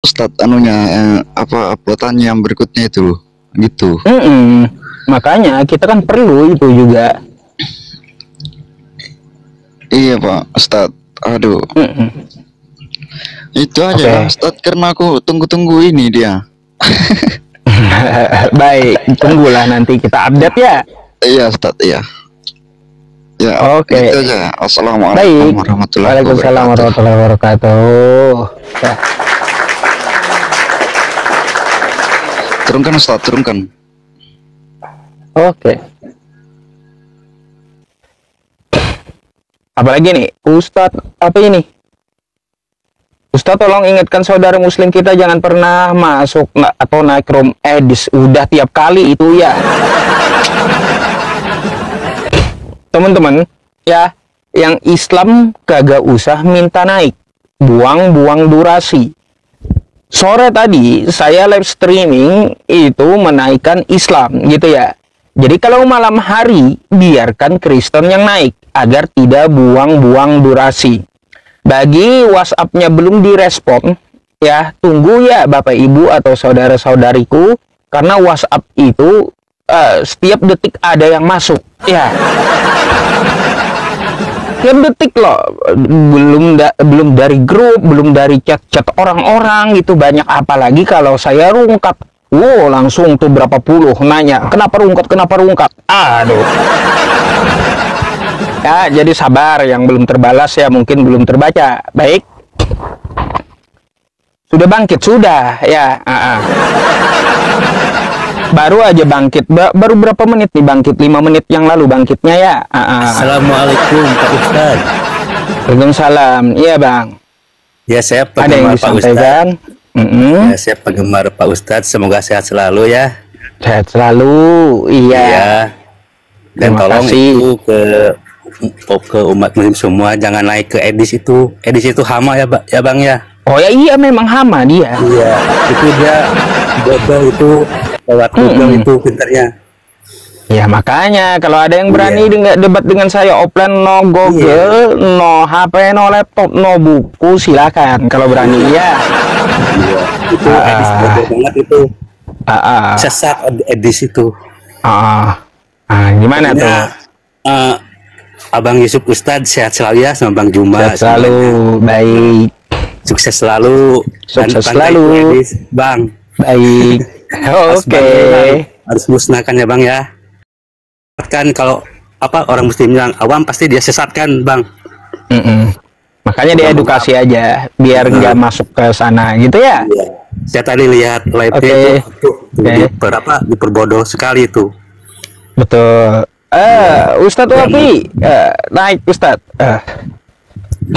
Ustadz anunya apa uploadannya yang berikutnya itu loh, gitu. Makanya kita kan perlu itu juga. Iya Pak Ustadz, aduh. Itu aja Ustadz, karena aku tunggu-tunggu ini dia. Baik, tunggulah nanti kita update ya. Iya Ustadz, iya. Ya, oke. Itu aja. Assalamualaikum warahmatullahi wabarakatuh. Waalaikumsalam warahmatullahi wabarakatuh. Ya. Turunkan Ustadz, turunkan. Oke. Apalagi nih, Ustadz, apa ini? Ustadz tolong ingatkan saudara muslim kita jangan pernah masuk atau naik room edis. Udah tiap kali itu ya. Teman-teman, ya, yang Islam kagak usah minta naik. Buang-buang durasi. Sore tadi saya live streaming itu menaikkan Islam gitu ya. Jadi kalau malam hari biarkan Kristen yang naik agar tidak buang-buang durasi. Bagi WhatsApp-nya belum direspon, ya tunggu ya Bapak Ibu atau saudara-saudariku, karena WhatsApp itu setiap detik ada yang masuk, ya. Setiap detik loh, belum dari grup, belum dari chat-chat orang-orang gitu banyak, apalagi kalau saya rungkat, wow langsung tuh berapa puluh nanya, kenapa rungkat, aduh. Ya, jadi sabar, yang belum terbalas ya mungkin belum terbaca. Baik. Sudah bangkit, sudah ya. Baru aja bangkit. Baru berapa menit nih bangkit? 5 menit yang lalu bangkitnya ya. Assalamualaikum Pak Ustadz. Waalaikumsalam. Iya Bang. Ya, saya ada yang penggemar Pak Ustadz. Ya, saya penggemar Pak Ustadz. Semoga sehat selalu ya. Sehat selalu. Iya. Dan tolong itu ke umat muslim semua jangan naik ke edis itu. Edis itu hama ya Bang ya. Oh ya, iya memang hama dia. Iya, itu dia bodoh itu, lewat Google itu pintarnya. Ya makanya kalau ada yang berani debat dengan saya offline, no Google, no HP, no laptop, no buku, silakan kalau berani ya. Iya, itu edis bodoh banget itu. Sesat edis itu. Gimana tuh? Abang Yusuf Ustadz sehat selalu ya, sama Bang Juma. Sehat selalu, baik. Sukses selalu. Sukses selalu, Bang. Baik. Oke. Harus musnahkan ya Bang ya. Kan kalau orang muslim yang awam pasti dia sesatkan Bang. Makanya diedukasi aja biar nggak masuk ke sana gitu ya. Saya tadi lihat live-nya itu diperbodoh sekali itu. Betul. Ustadz Wafi naik Ustadz.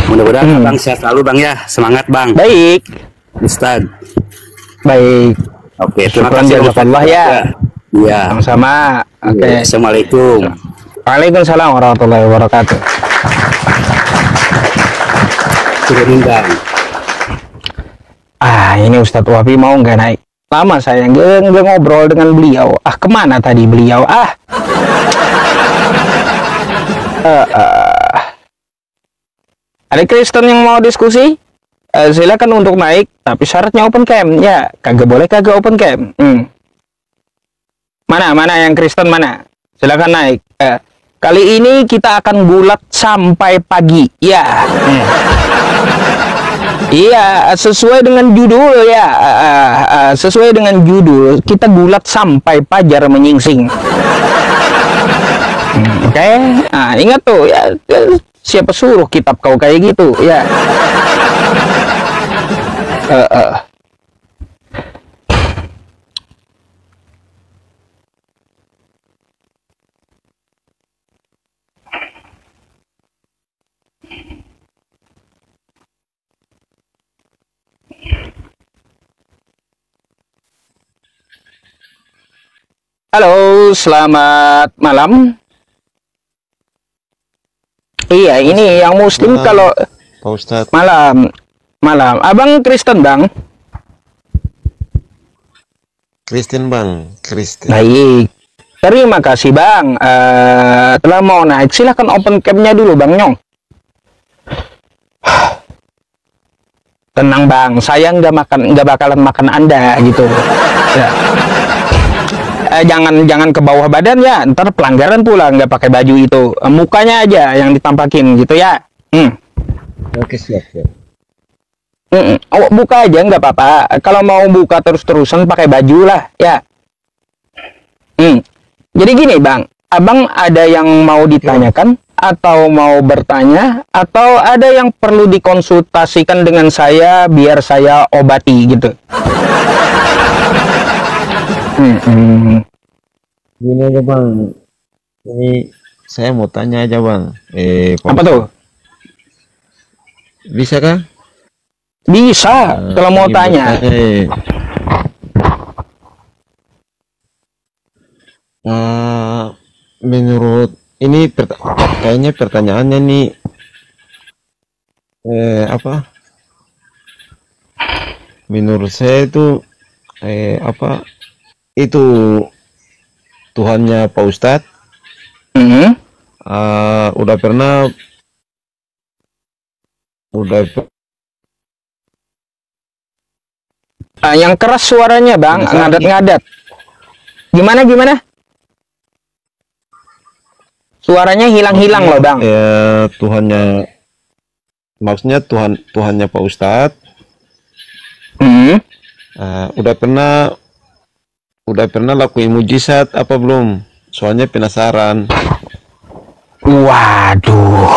Mudah-mudahan Bang sehat selalu Bang ya. Semangat Bang. Baik Ustadz. Baik. Oke, terima kasih Allah ya. Iya. Sama-sama. Oke. Assalamualaikum. Waalaikumsalam warahmatullahi wabarakatuh. Bang. Ini Ustadz Wafi mau nggak naik? Lama saya nggak ngobrol dengan beliau. Kemana tadi beliau? Ada Kristen yang mau diskusi? Silakan untuk naik, tapi syaratnya open cam ya. Kagak boleh kagak open cam. Mana yang Kristen mana? Silakan naik. Kali ini kita akan gulat sampai pagi ya. Iya, sesuai dengan judul ya. Sesuai dengan judul, kita gulat sampai fajar menyingsing. Oke. Ingat tuh ya, siapa suruh kitab kau kayak gitu ya. Halo, selamat malam. Iya, ini yang muslim malam. Kalau Pak Ustadz. Malam. Abang Kristen Bang? Kristen Bang, Kristen. Baik. Terima kasih Bang. Telah mau naik. Silahkan open cam-nya dulu Bang Nyong. tenang bang, saya nggak bakalan makan Anda gitu. Ya. Jangan ke bawah badan ya, ntar pelanggaran pula nggak pakai baju itu. Mukanya aja yang ditampakin gitu ya. Oke, siap. Oh, buka aja nggak apa-apa. Kalau mau buka terus-terusan pakai baju lah ya. Jadi gini bang, abang ada yang mau ditanyakan atau mau bertanya atau ada yang perlu dikonsultasikan dengan saya biar saya obati gitu. Gini aja bang, ini saya mau tanya aja bang. Apa tuh? Bisa kah? Bisa, kalau mau tanya. Menurut ini kayaknya pertanyaannya nih apa? Menurut saya itu apa? Itu Tuhannya Pak Ustadz. Udah pernah yang keras suaranya bang, ngadat-ngadat. Gimana? Suaranya hilang-hilang loh bang. Tuhannya, maksudnya Tuhannya Pak Ustadz. Udah pernah lakuin mujizat apa belum? Soalnya penasaran. Waduh.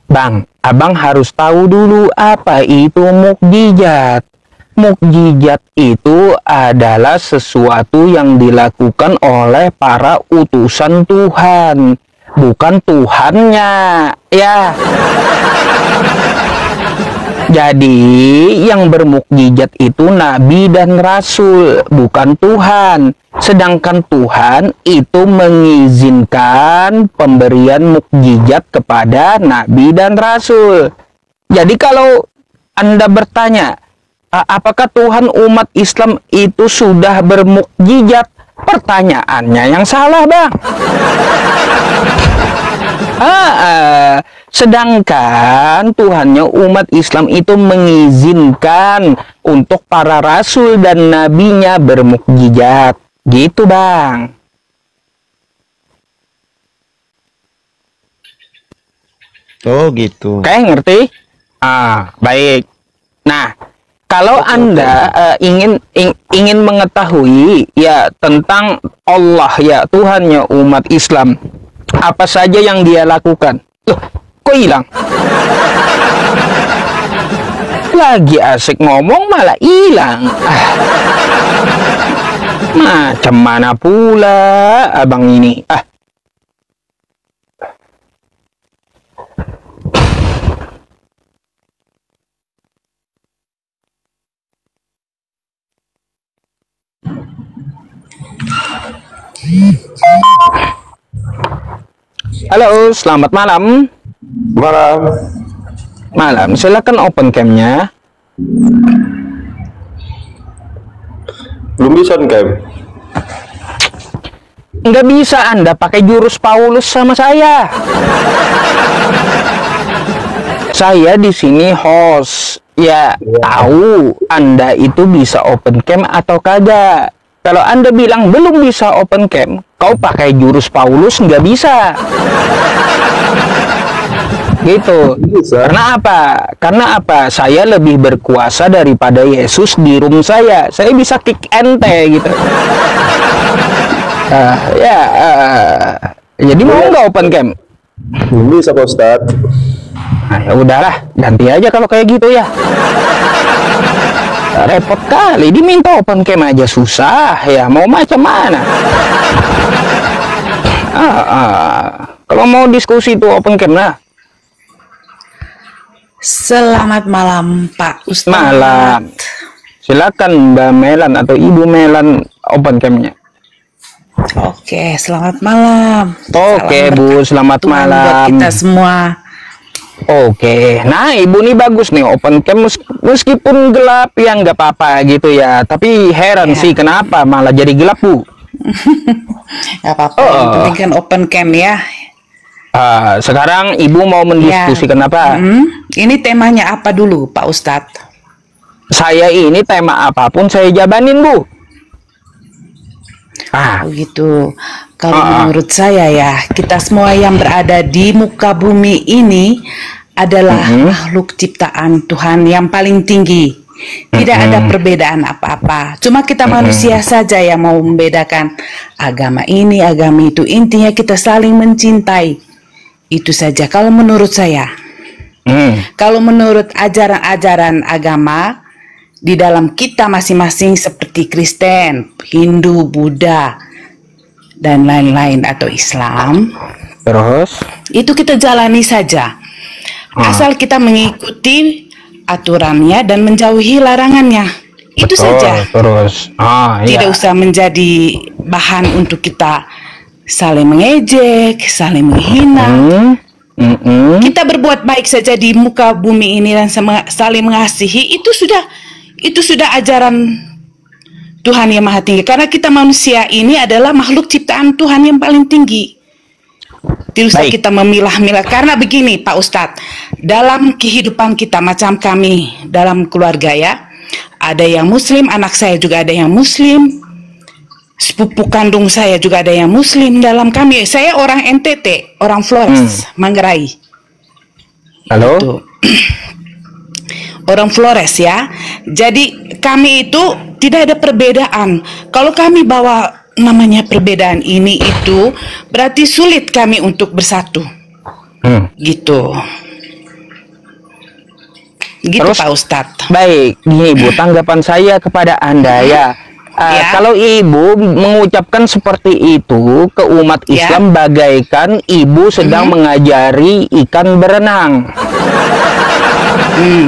Bang, abang harus tahu dulu apa itu mukjizat. Mukjizat itu adalah sesuatu yang dilakukan oleh para utusan Tuhan, bukan Tuhannya, ya. Jadi yang bermukjizat itu nabi dan rasul, bukan Tuhan. Sedangkan Tuhan itu mengizinkan pemberian mukjizat kepada nabi dan rasul. Jadi kalau Anda bertanya, apakah Tuhan umat Islam itu sudah bermukjizat? Pertanyaannya yang salah, Bang. Sedangkan Tuhannya umat Islam itu mengizinkan untuk para rasul dan nabinya bermukjizat. Gitu, Bang. Oh, gitu. Oke, ngerti? Baik. Nah, kalau Anda ingin mengetahui ya tentang Allah ya Tuhannya umat Islam, apa saja yang dia lakukan? Loh, kok hilang? Lagi asik ngomong malah hilang. Macam mana pula abang ini? Halo, selamat malam. Malam, silakan open cam-nya. Belum bisa cam. Nggak bisa Anda pakai jurus Paulus sama saya. Saya di sini host. Ya, tahu Anda itu bisa open cam atau kagak. Kalau Anda bilang belum bisa open cam, kau pakai jurus Paulus nggak bisa. Gitu. Karena apa? Saya lebih berkuasa daripada Yesus di room saya. Saya bisa kick ente gitu. Jadi mau nggak open cam? Belum bisa Pak Ustadz. Nah, ya udahlah, ganti aja kalau kayak gitu ya. Repot kali, diminta open cam aja susah ya, mau macam mana? Kalau mau diskusi tuh open cam lah. Selamat malam Pak Ustadz. Malam. Silakan Mbak Melan atau Ibu Melan open camnya. Oke, selamat malam. Oke Bu, selamat Tuhan malam. buat kita semua. Oke, nah Ibu nih bagus nih open cam meskipun gelap ya nggak apa-apa gitu ya. Tapi heran sih kenapa malah jadi gelap Bu? Gak apa-apa, yang penting kan open cam ya. Sekarang Ibu mau mendiskusikan apa? Ini temanya apa dulu, Pak Ustadz? Saya ini tema apapun saya jabanin, Bu. Begitu. Kalau menurut saya ya, kita semua yang berada di muka bumi ini adalah makhluk ciptaan Tuhan yang paling tinggi. Tidak ada perbedaan apa-apa. Cuma kita manusia saja yang mau membedakan agama ini, agama itu. Intinya kita saling mencintai. Itu saja kalau menurut saya. Kalau menurut ajaran-ajaran agama di dalam kita masing-masing seperti Kristen, Hindu, Buddha, dan lain-lain atau Islam, Terus? itu kita jalani saja. Asal kita mengikuti aturannya dan menjauhi larangannya. Itu saja. Terus. Tidak usah menjadi bahan untuk kita saling mengejek, saling menghina. Kita berbuat baik saja di muka bumi ini dan saling mengasihi. Itu sudah ajaran Tuhan yang maha tinggi. Karena kita manusia ini adalah makhluk ciptaan Tuhan yang paling tinggi. Tidak usah kita memilah-milah. Karena begini Pak Ustadz, dalam kehidupan kita macam kami dalam keluarga ya, ada yang Muslim, anak saya juga ada yang Muslim, sepupu kandung saya juga ada yang Muslim dalam kami. Saya orang NTT, orang Flores, Manggarai. Halo? Gitu. Orang Flores ya. Jadi kami itu tidak ada perbedaan. Kalau kami bawa namanya perbedaan ini itu, berarti sulit kami untuk bersatu. Gitu. Gitu Terus, Pak Ustadz. Baik, gini Bu, tanggapan saya kepada Anda ya. Kalau Ibu mengucapkan seperti itu ke umat Islam bagaikan Ibu sedang mengajari ikan berenang.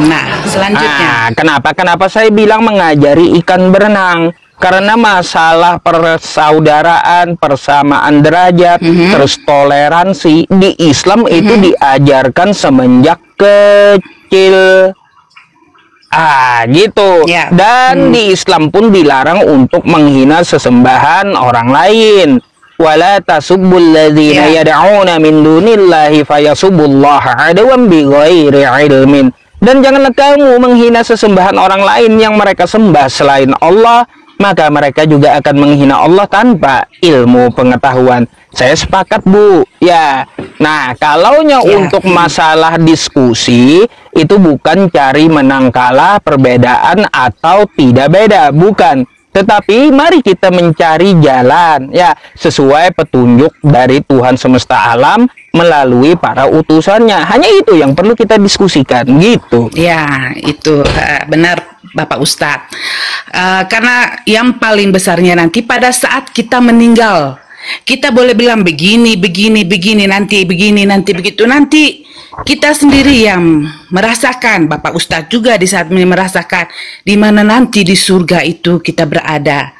Nah, selanjutnya. Kenapa saya bilang mengajari ikan berenang? Karena masalah persaudaraan, persamaan derajat, terus toleransi di Islam itu diajarkan semenjak kecil. Gitu. Dan di Islam pun dilarang untuk menghina sesembahan orang lain. Wala tasubbul ladzina yad'una min dunillahi fayasubbullaha adwan bighairi ilmin. Dan janganlah kamu menghina sesembahan orang lain yang mereka sembah selain Allah, maka mereka juga akan menghina Allah tanpa ilmu pengetahuan. Saya sepakat Bu. Ya. Nah, kalaunya untuk masalah diskusi itu bukan cari menang kalah, perbedaan atau tidak beda, bukan. Tetapi mari kita mencari jalan ya sesuai petunjuk dari Tuhan semesta alam melalui para utusannya. Hanya itu yang perlu kita diskusikan gitu. Ya, itu benar Bapak Ustadz. Karena yang paling besarnya nanti pada saat kita meninggal, kita boleh bilang begini, nanti begini, nanti begitu. Nanti kita sendiri yang merasakan, Bapak Ustadz juga di saat ini merasakan di mana nanti di surga itu kita berada.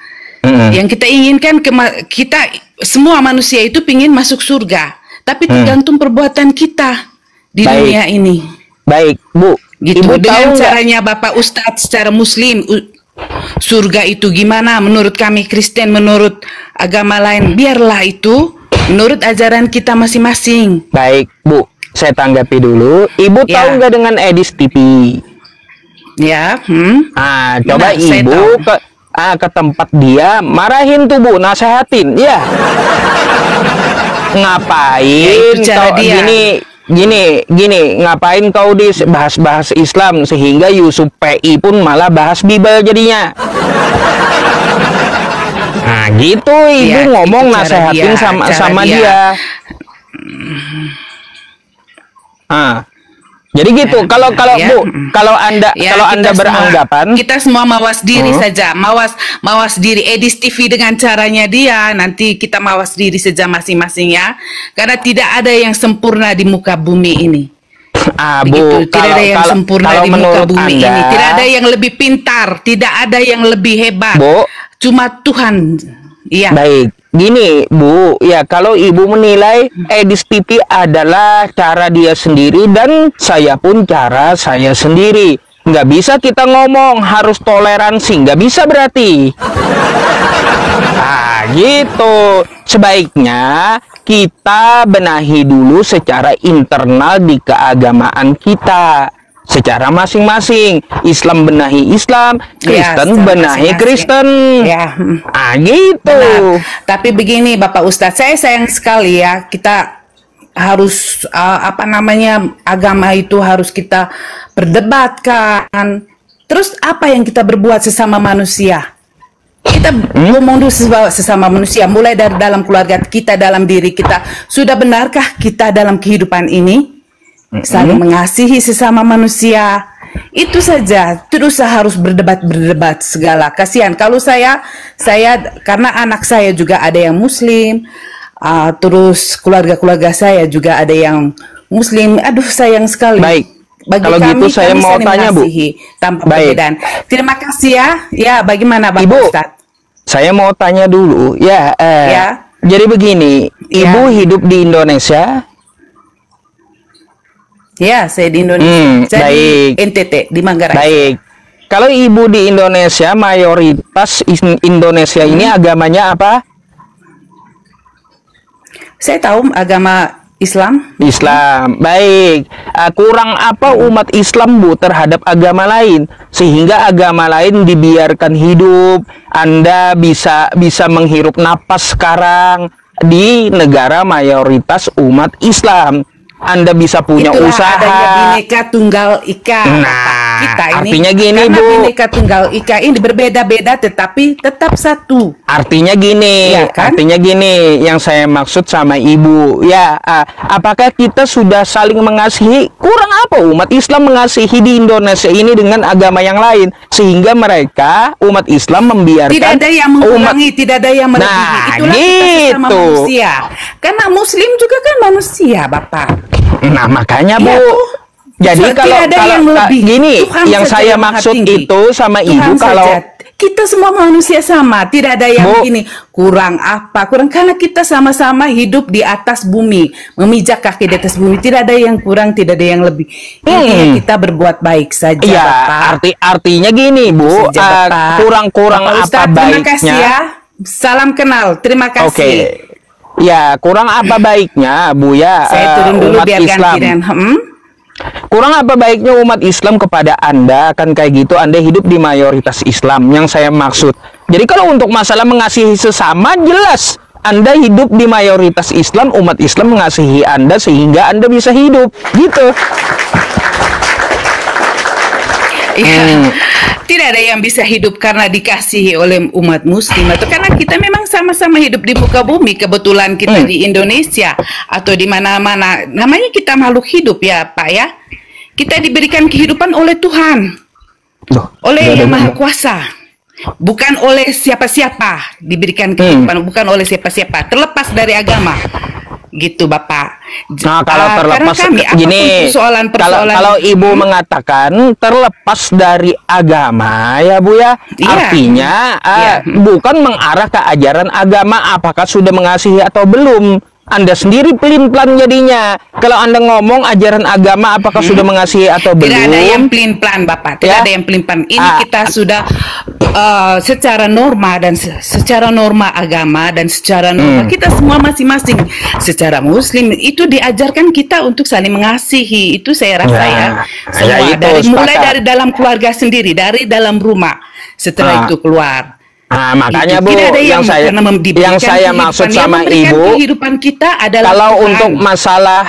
Yang kita inginkan, kita semua manusia itu ingin masuk surga, tapi tergantung perbuatan kita di dunia ini. Baik, Bu. Gitu. Ibu Dengan tahu caranya Bapak Ustadz secara Muslim, surga itu gimana? Menurut kami Kristen, menurut agama lain, biarlah itu menurut ajaran kita masing-masing. Baik, Bu. Saya tanggapi dulu. Ibu tahu nggak dengan Edis TV? Ya. Coba Ibu ke tempat dia, marahin tuh Bu, nasehatin. Ya. Ngapain kau gini, ngapain kau bahas Islam sehingga Yusuf PI pun malah bahas Bible jadinya. Nah, gitu Ibu ngomong nasehatin sama dia. Jadi gitu. Kalau Bu, kalau Anda beranggapan kita semua mawas diri saja, mawas diri Edis TV dengan caranya dia. Nanti kita mawas diri saja masing-masing ya. Karena tidak ada yang sempurna di muka bumi ini. Bu, tidak ada yang sempurna di muka bumi ini. Tidak ada yang lebih pintar, tidak ada yang lebih hebat. Bu, cuma Tuhan. Iya. Baik. Gini Bu, ya kalau Ibu menilai Edis TV adalah cara dia sendiri dan saya pun cara saya sendiri. nggak bisa kita ngomong harus toleransi, nggak bisa berarti. Nah, gitu. Sebaiknya kita benahi dulu secara internal di keagamaan kita. Secara masing-masing. Islam benahi Islam, Kristen secara benahi masing-masing. Kristen. Ya. Ah, gitu. Benar. Tapi begini Bapak Ustadz, saya sayang sekali ya, kita harus agama itu harus kita perdebatkan. Terus apa yang kita berbuat sesama manusia? Kita ngomong dulu sesama manusia, mulai dari dalam keluarga kita, dalam diri kita. Sudah benarkah kita dalam kehidupan ini saling mengasihi sesama manusia? Itu saja. Terus harus berdebat segala. Kasihan kalau saya karena anak saya juga ada yang Muslim, terus keluarga saya juga ada yang Muslim. Aduh, sayang sekali. Baik. Bagi kalau kami, gitu saya kami mau saling tanya, Bu. mengasihi tanpa Baik. perbedaan. Terima kasih ya. Ya, bagaimana Bapak Ibu, Ustadz? saya mau tanya dulu. Ya, Ya. jadi begini, Ya. Ibu hidup di Indonesia. Ya, saya di Indonesia. Saya baik. di NTT, di Manggarai. Baik. Kalau Ibu di Indonesia, mayoritas Indonesia ini agamanya apa? Saya tahu agama Islam. Islam. Baik. Kurang apa umat Islam, Bu, terhadap agama lain sehingga agama lain dibiarkan hidup? Anda bisa menghirup napas sekarang di negara mayoritas umat Islam. Anda bisa punya Itulah usaha. adanya Bhinneka Tunggal Ika. Nah, kita ini artinya gini, karena Bu. Bhinneka Tunggal Ika ini berbeda-beda tetapi tetap satu. Artinya gini, Iya kan? artinya gini, yang saya maksud sama Ibu, ya, apakah kita sudah saling mengasihi? Kurang apa umat Islam mengasihi di Indonesia ini dengan agama yang lain, sehingga mereka umat Islam membiarkan Tidak ada yang mengurangi, tidak ada yang melebihi. Nah, Itulah kita sesama gitu. manusia. Karena Muslim juga kan manusia, Bapak. Nah, makanya, Bu. Iya, tuh. Jadi Tidak kalau ada yang melebihi. gini, Tuhan yang saja saya yang maha maksud tinggi. itu sama Tuhan Ibu kalau saja. Kita semua manusia sama, tidak ada yang Bu. begini kurang apa, kurang karena kita sama-sama hidup di atas bumi, memijak kaki di atas bumi, tidak ada yang kurang, tidak ada yang lebih. Intinya kita berbuat baik saja, ya, Bapak. artinya gini, Bu, Saja, Bapak. kurang-kurang Bapak apa Ustadz, terima kasih baiknya? ya. Salam kenal, terima kasih. Oke. Ya, kurang apa baiknya, Bu, ya, Saya turun dulu umat biar Islam. gantian. Kurang apa baiknya umat Islam kepada Anda, kan kayak gitu, Anda hidup di mayoritas Islam, yang saya maksud. Jadi kalau untuk masalah mengasihi sesama, jelas Anda hidup di mayoritas Islam, umat Islam mengasihi Anda sehingga Anda bisa hidup, gitu. Iya. Tidak ada yang bisa hidup karena dikasihi oleh umat muslim atau karena kita memang sama-sama hidup di muka bumi. Kebetulan kita di Indonesia atau di mana-mana. Namanya kita makhluk hidup ya, Pak ya. Kita diberikan kehidupan oleh Tuhan. Oleh Yang Maha Kuasa. Bukan oleh siapa-siapa diberikan kehidupan, bukan oleh siapa-siapa, terlepas dari agama. Gitu, Bapak. Nah, kalau terlepas gini, kalau Ibu mengatakan terlepas dari agama, ya Bu ya, Iya. artinya bukan mengarah ke ajaran agama apakah sudah mengasihi atau belum. Anda sendiri pelin-pelan jadinya. Kalau Anda ngomong ajaran agama apakah sudah mengasihi atau belum? Tidak ada yang pelin-pelan, Bapak. Tidak ada yang pelin-pelan. Ini kita sudah secara norma dan secara norma agama dan secara norma kita semua masing-masing secara muslim itu diajarkan kita untuk saling mengasihi. Itu saya rasa ya. Semua itu, mulai dari dalam keluarga sendiri, dari dalam rumah. Setelah itu keluar. Nah, makanya Bu, Tidak ada yang saya maksud sama Ibu, kehidupan kita adalah kalau Tuhan. untuk masalah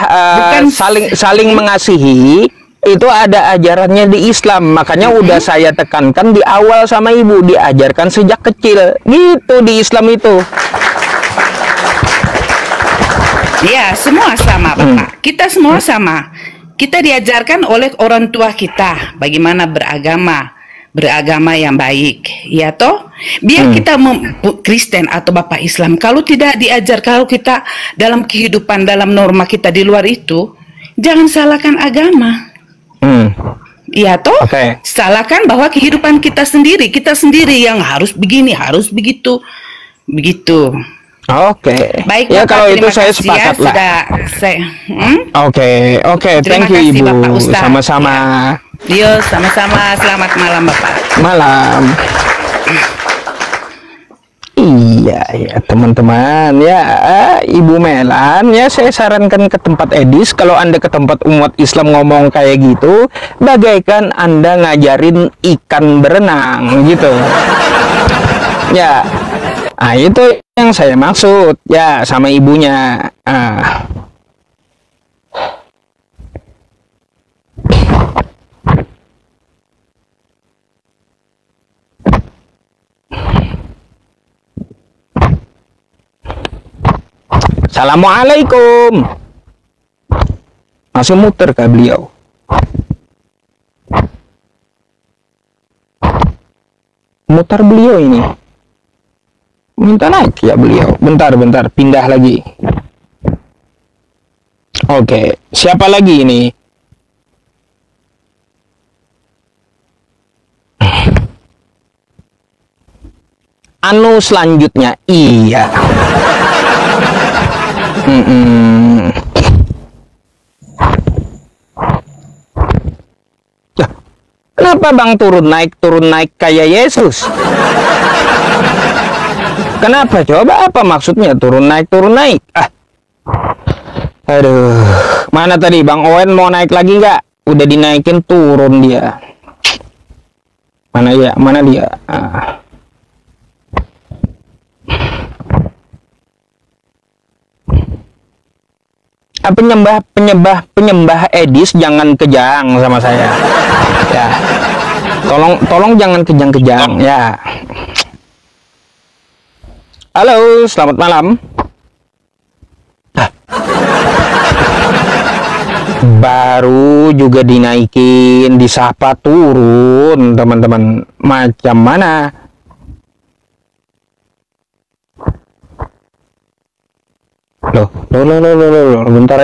saling mengasihi itu ada ajarannya di Islam. Makanya udah saya tekankan di awal sama Ibu, diajarkan sejak kecil. Gitu di Islam itu. Ya, semua sama, Bapak. Kita semua sama. Kita diajarkan oleh orang tua kita bagaimana beragama yang baik, ya toh. Biar kita Kristen atau Bapak Islam, kalau tidak diajar, kalau kita dalam kehidupan, dalam norma kita di luar itu, jangan salahkan agama. Ya toh, salahkan bahwa kehidupan kita sendiri yang harus begini, harus begitu. Baik, ya Bapak, kalau itu saya kasih sepakat lah. Sudah saya, Oke, Terima thank you kasih, Ibu. Bapak Ustadz. Sama-sama. Yo, sama-sama. Selamat malam, Bapak. Malam. Iya ya teman-teman ya, Ibu Melan ya, saya sarankan ke tempat Edis. Kalau Anda ke tempat umat Islam ngomong kayak gitu, bagaikan Anda ngajarin ikan berenang gitu ya. Ah, itu yang saya maksud ya sama ibunya. Assalamualaikum. Masih muter kah beliau? Mutar beliau ini. Minta naik ya beliau. Bentar, pindah lagi. Oke, siapa lagi ini? Anu selanjutnya, iya. Ya, kenapa Bang turun naik kayak Yesus? Kenapa? Coba apa maksudnya turun naik? Aduh, mana tadi Bang Owen mau naik lagi nggak? Udah dinaikin turun dia. Mana dia? Penyembah Edis jangan kejang sama saya ya, tolong jangan kejang ya. Halo, selamat malam. Baru juga dinaikin, disapa turun teman-teman, macam mana? Loh, bentar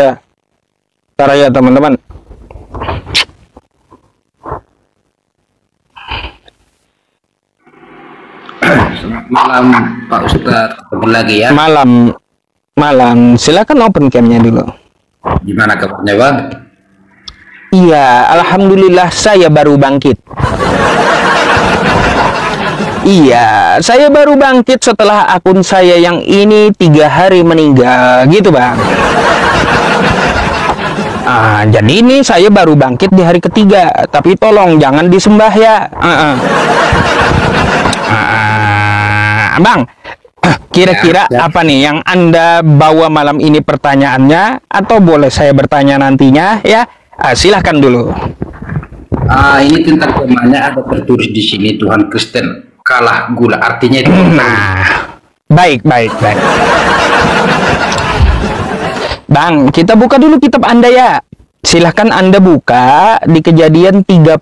ya teman-teman. Selamat malam Pak Ustadz, ketemu lagi ya. Malam, silakan open camnya dulu. Gimana kabarnya Bang? Iya, alhamdulillah saya baru bangkit. Iya, saya baru bangkit setelah akun saya yang ini 3 hari meninggal, gitu Bang. Jadi ini saya baru bangkit di hari ketiga, tapi tolong jangan disembah ya. Bang, kira-kira apa nih yang Anda bawa malam ini pertanyaannya, atau boleh saya bertanya nantinya ya? Silahkan dulu. Ini tentang temanya ada tertulis di sini, Tuhan Kristen kalah gula, artinya itu. Baik. Bang, kita buka dulu kitab Anda ya. Silahkan Anda buka di Kejadian 32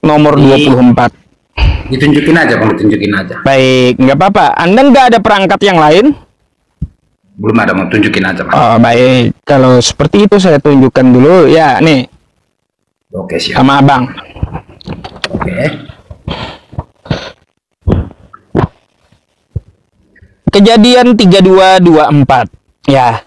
nomor 24. Ditunjukin aja Bang, ditunjukin aja. Baik, nggak apa-apa. Anda nggak ada perangkat yang lain? Belum ada, mau tunjukin aja Bang. Oh, baik. Kalau seperti itu saya tunjukkan dulu ya, nih. Oke, siap. Sama Abang. Oke. Kejadian 32:24 ya.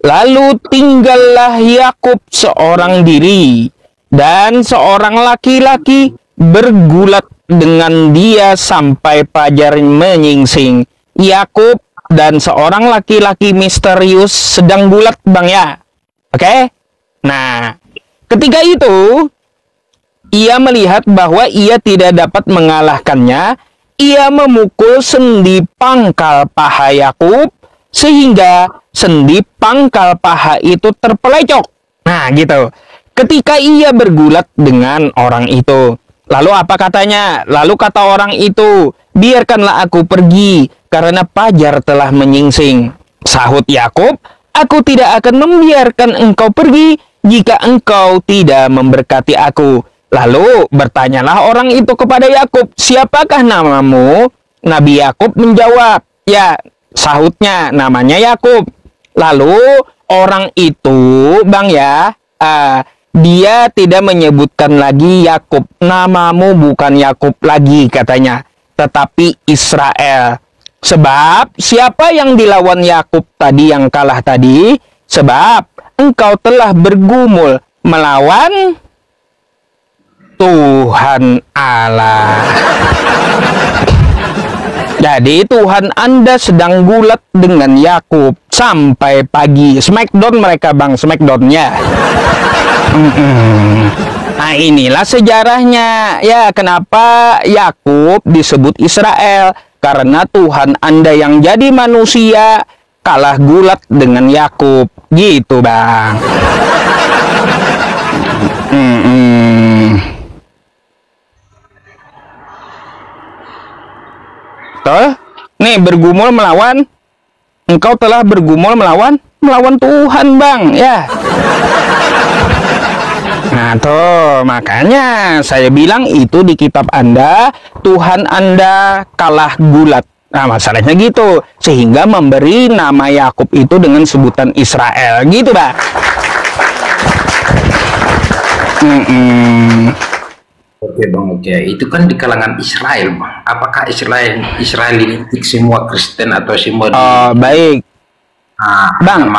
Lalu tinggallah Yakub seorang diri, dan seorang laki-laki bergulat dengan dia sampai fajar menyingsing. Yakub dan seorang laki-laki misterius sedang gulat Bang ya. Oke? Nah, ketika itu ia melihat bahwa ia tidak dapat mengalahkannya. Ia memukul sendi pangkal paha Yakub sehingga sendi pangkal paha itu terpelecok. Nah, gitu. Ketika ia bergulat dengan orang itu, lalu apa katanya? Lalu kata orang itu, "Biarkanlah aku pergi karena fajar telah menyingsing." Sahut Yakub, "Aku tidak akan membiarkan engkau pergi jika engkau tidak memberkati aku." Lalu bertanyalah orang itu kepada Yakub, "Siapakah namamu?" Nabi Yakub menjawab, "Ya," sahutnya, "namanya Yakub." Lalu orang itu, Bang ya, dia tidak menyebutkan lagi Yakub. "Namamu bukan Yakub lagi," katanya, "tetapi Israel." Sebab siapa yang dilawan Yakub tadi yang kalah tadi? Sebab engkau telah bergumul melawan Tuhan Allah. Jadi Tuhan Anda sedang gulat dengan Yakub sampai pagi. Smackdown mereka bang, Smackdownnya. Nah inilah sejarahnya. Ya kenapa Yakub disebut Israel? Karena Tuhan Anda yang jadi manusia kalah gulat dengan Yakub. Gitu bang. Toh, nih bergumul melawan, engkau telah bergumul melawan Tuhan bang, ya. Nah tuh, makanya saya bilang itu di kitab Anda, Tuhan Anda kalah gulat. Nah masalahnya gitu, sehingga memberi nama Yakub itu dengan sebutan Israel, gitu bang. Oke bang, oke. Itu kan di kalangan Israel bang. Apakah Israel ini semua Kristen atau semua baik. Bang,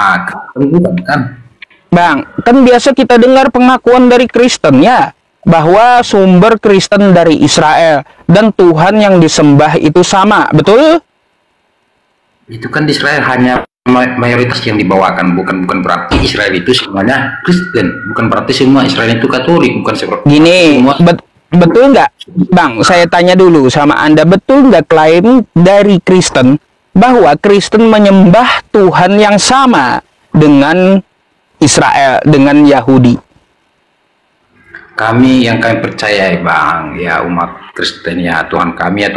bukan kan? Bang, kan biasa kita dengar pengakuan dari Kristen ya, bahwa sumber Kristen dari Israel dan Tuhan yang disembah itu sama, betul? Itu kan di Israel hanya mayoritas yang dibawakan, bukan berarti Israel itu semuanya Kristen, bukan berarti semua Israel itu Katolik, bukan seperti gini. Betul nggak, Bang? Saya tanya dulu sama Anda, betul nggak klaim dari Kristen bahwa Kristen menyembah Tuhan yang sama dengan Israel, dengan Yahudi? Kami percaya bang, ya umat Kristen ya Tuhan kami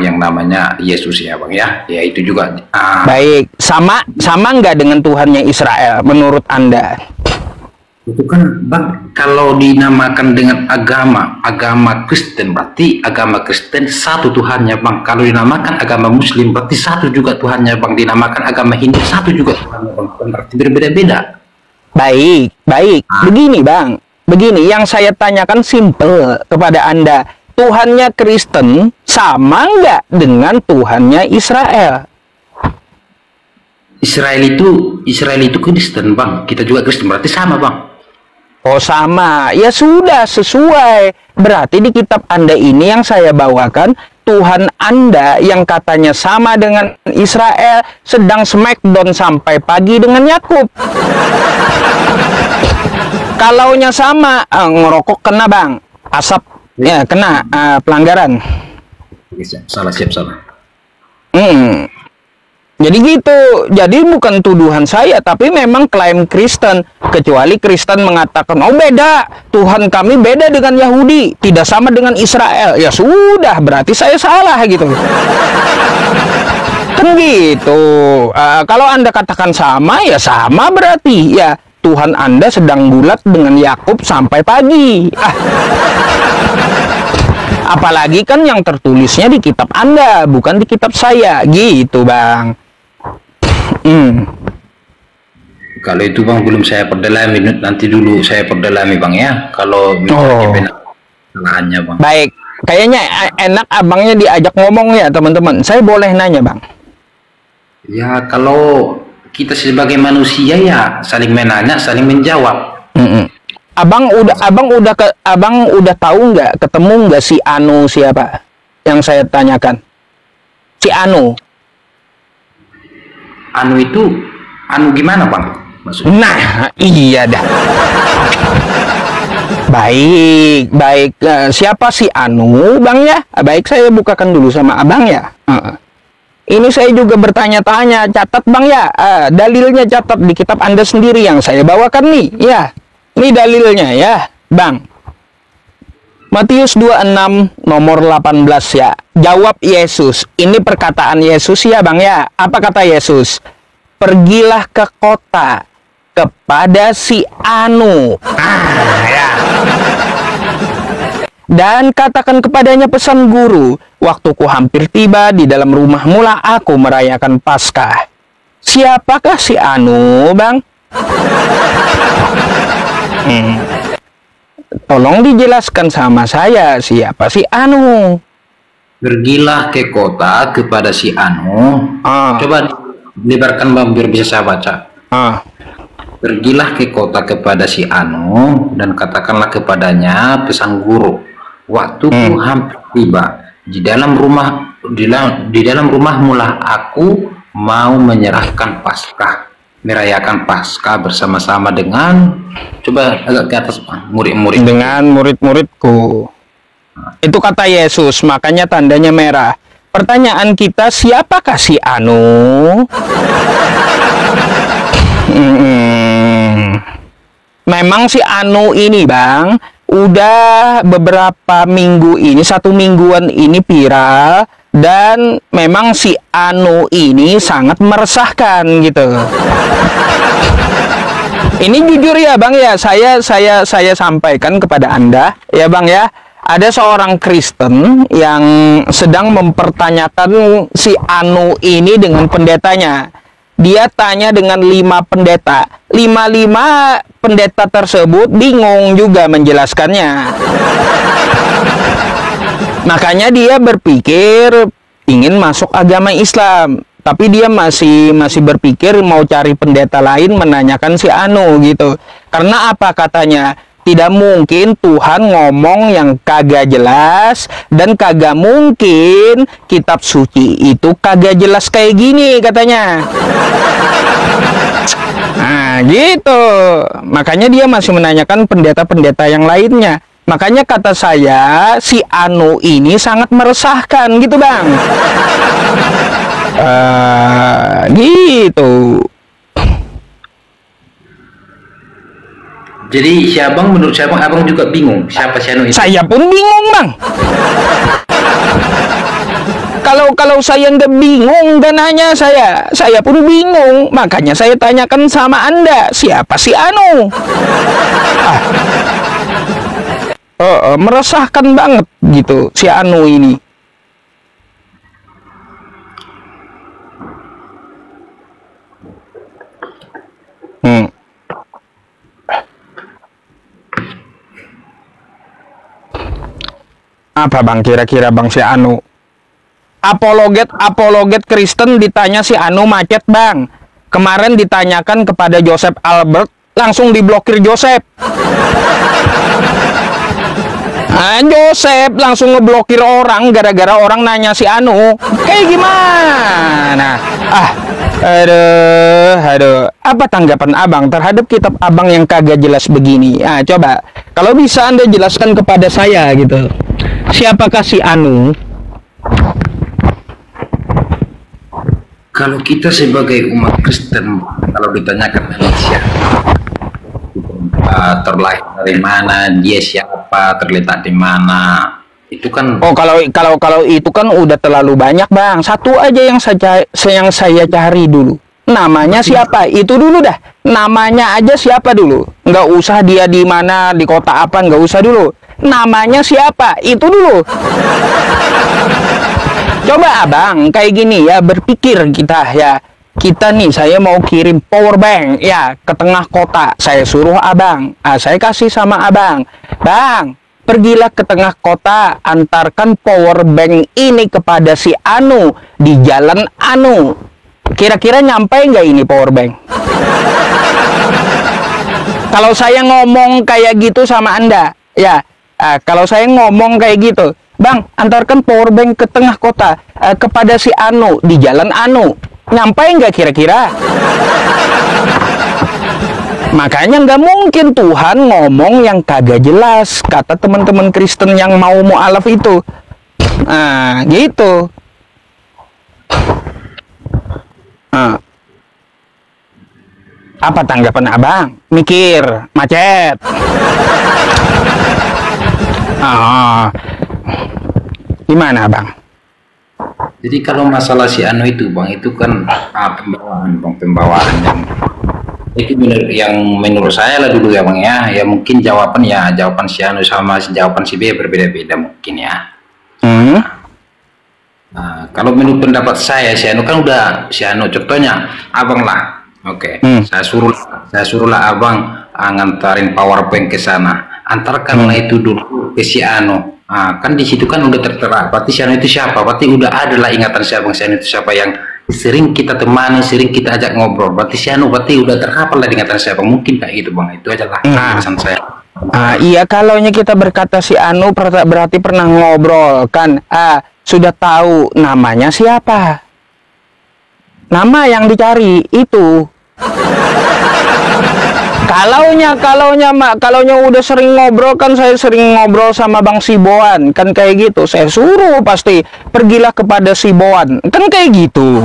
yang namanya Yesus ya bang ya itu juga. Baik, sama nggak dengan Tuhannya Israel menurut Anda? Itu kan bang, kalau dinamakan dengan agama Kristen berarti agama Kristen satu Tuhannya bang. Kalau dinamakan agama Muslim berarti satu juga Tuhannya bang. Dinamakan agama Hindu satu juga Tuhannya bang. Berarti berbeda-beda. Baik. Begini bang, begini yang saya tanyakan simple kepada Anda. Tuhannya Kristen sama nggak dengan Tuhannya Israel? Israel itu Kristen bang. Kita juga Kristen berarti sama bang. Oh sama, ya sudah sesuai. Berarti di kitab Anda ini yang saya bawakan, Tuhan Anda yang katanya sama dengan Israel sedang smackdown sampai pagi dengan Yakub. Kalaunya sama, ngerokok kena bang, asap ya kena, pelanggaran. Salah. Jadi gitu, jadi bukan tuduhan saya, tapi memang klaim Kristen. Kecuali Kristen mengatakan, oh beda, Tuhan kami beda dengan Yahudi, tidak sama dengan Israel. Ya sudah, berarti saya salah gitu. Kan gitu. Kalau Anda katakan sama, ya sama berarti. Ya, Tuhan Anda sedang gulat dengan Yakub sampai pagi. Apalagi kan yang tertulisnya di kitab Anda, bukan di kitab saya. Gitu bang. Kalau itu bang belum saya perdalami, nanti dulu saya perdalami bang ya. Kalau salahnya bang. Baik, kayaknya enak abangnya diajak ngomong ya teman-teman. Saya boleh nanya bang? Ya kalau kita sebagai manusia ya saling menanya, saling menjawab. Abang udah tahu nggak, ketemu nggak si Anu siapa yang saya tanyakan? Si Anu. Anu itu, Anu gimana bang? Maksudnya? Nah, iya dah. Baik. Siapa si Anu, bang ya? Baik, saya bukakan dulu sama abang ya. Ini saya juga bertanya-tanya, catat bang ya. Dalilnya catat di kitab Anda sendiri yang saya bawakan nih, ya. Ini dalilnya ya, bang. Matius 26 nomor 18 ya. Jawab Yesus. Ini perkataan Yesus ya bang ya. Apa kata Yesus? Pergilah ke kota kepada si Anu. Ya. Dan katakan kepadanya pesan guru. Waktuku hampir tiba, di dalam rumahmu lah aku merayakan Paskah. Siapakah si Anu bang? Tolong dijelaskan sama saya, siapa si Anu? Pergilah ke kota kepada si Anu. Coba lebarkan bang biar bisa saya baca. Pergilah ke kota kepada si Anu dan katakanlah kepadanya pesan guru. waktuku hampir tiba. Di dalam rumahmu lah aku mau menyerahkan Paskah, merayakan Paskah bersama-sama dengan, coba agak ke atas, murid-murid, dengan murid-muridku. Itu kata Yesus, makanya tandanya merah. Pertanyaan kita, siapakah si Anu? Memang si Anu ini Bang, udah beberapa minggu ini, 1 mingguan ini viral, dan memang si Anu ini sangat meresahkan gitu. Ini jujur ya Bang ya, saya sampaikan kepada Anda ya Bang ya. Ada seorang Kristen yang sedang mempertanyakan si Anu ini dengan pendetanya. Dia tanya dengan 5 pendeta. 5 pendeta tersebut bingung juga menjelaskannya. Makanya dia berpikir ingin masuk agama Islam. Tapi dia masih berpikir mau cari pendeta lain menanyakan si Anu gitu. Karena apa katanya? Tidak mungkin Tuhan ngomong yang kagak jelas, dan kagak mungkin kitab suci itu kagak jelas kayak gini katanya. Nah gitu. Makanya dia masih menanyakan pendeta-pendeta yang lainnya. Makanya kata saya, si Anu ini sangat meresahkan gitu Bang. Gitu. Jadi si abang, menurut si abang juga bingung siapa si Anu itu? Saya pun bingung Bang. Kalau saya nggak bingung dan nanya saya pun bingung. Makanya saya tanyakan sama Anda, siapa si Anu? Meresahkan banget gitu si Anu ini. Apa Bang kira-kira Bang si Anu? Apologet Kristen ditanya si Anu macet Bang. Kemarin ditanyakan kepada Joseph Albert, langsung diblokir Joseph. Joseph langsung ngeblokir orang gara-gara orang nanya si Anu. Kayak gimana? Aduh. Apa tanggapan Abang terhadap kitab Abang yang kagak jelas begini? Coba, kalau bisa Anda jelaskan kepada saya gitu. Siapakah si Anu? Kalau kita sebagai umat Kristen, kalau ditanyakan manusia, terlahir dari mana, dia siapa, terletak di mana, itu kan. Oh, kalau itu kan udah terlalu banyak Bang. Satu aja yang saya cari dulu. Namanya siapa? Itu dulu dah. Namanya aja siapa dulu. Nggak usah dia di mana, di kota apa, nggak usah dulu. Namanya siapa? Itu dulu. Coba Abang kayak gini ya, berpikir kita ya. Kita nih, saya mau kirim power bank ya ke tengah kota. Saya suruh Abang, saya kasih sama Abang. Bang, pergilah ke tengah kota, antarkan power bank ini kepada si Anu di jalan Anu. Kira-kira nyampe nggak ini power bank? Kalau saya ngomong kayak gitu sama Anda, ya. Kalau saya ngomong kayak gitu, Bang, antarkan power bank ke tengah kota kepada si Anu di jalan Anu. Nyampe nggak kira-kira? Makanya nggak mungkin Tuhan ngomong yang kagak jelas, kata teman-teman Kristen yang mau mu'alaf itu. Gitu. Apa tanggapan Abang? Mikir, macet. Gimana Bang? Jadi kalau masalah si Anu itu Bang, itu kan pembawaan yang menurut saya lah dulu ya Bang ya. Ya mungkin jawaban si Anu sama jawaban si B berbeda-beda mungkin ya. Kalau menurut pendapat saya, si Anu kan udah, si Anu contohnya Abang lah. Oke. Saya suruhlah Abang ngantarin power bank ke sana. Antarkanlah itu dulu ke si Anu. Kan di situ kan udah tertera. Berarti si Anu itu siapa? Berarti udah ada lah ingatan si Abang, si Anu itu siapa yang sering kita temani, sering kita ajak ngobrol. Berarti si Anu berarti udah terhafal lah ingatan si Abang. Mungkin kayak gitu Bang. Itu aja lah pesan saya. Iya, kalaunya kita berkata si Anu berarti pernah ngobrol kan. Sudah tahu namanya siapa. Nama yang dicari itu. Kalaunya udah sering ngobrol kan, saya sering ngobrol sama Bang Siboan kan kayak gitu. Saya suruh pasti pergilah kepada Siboan kan kayak gitu.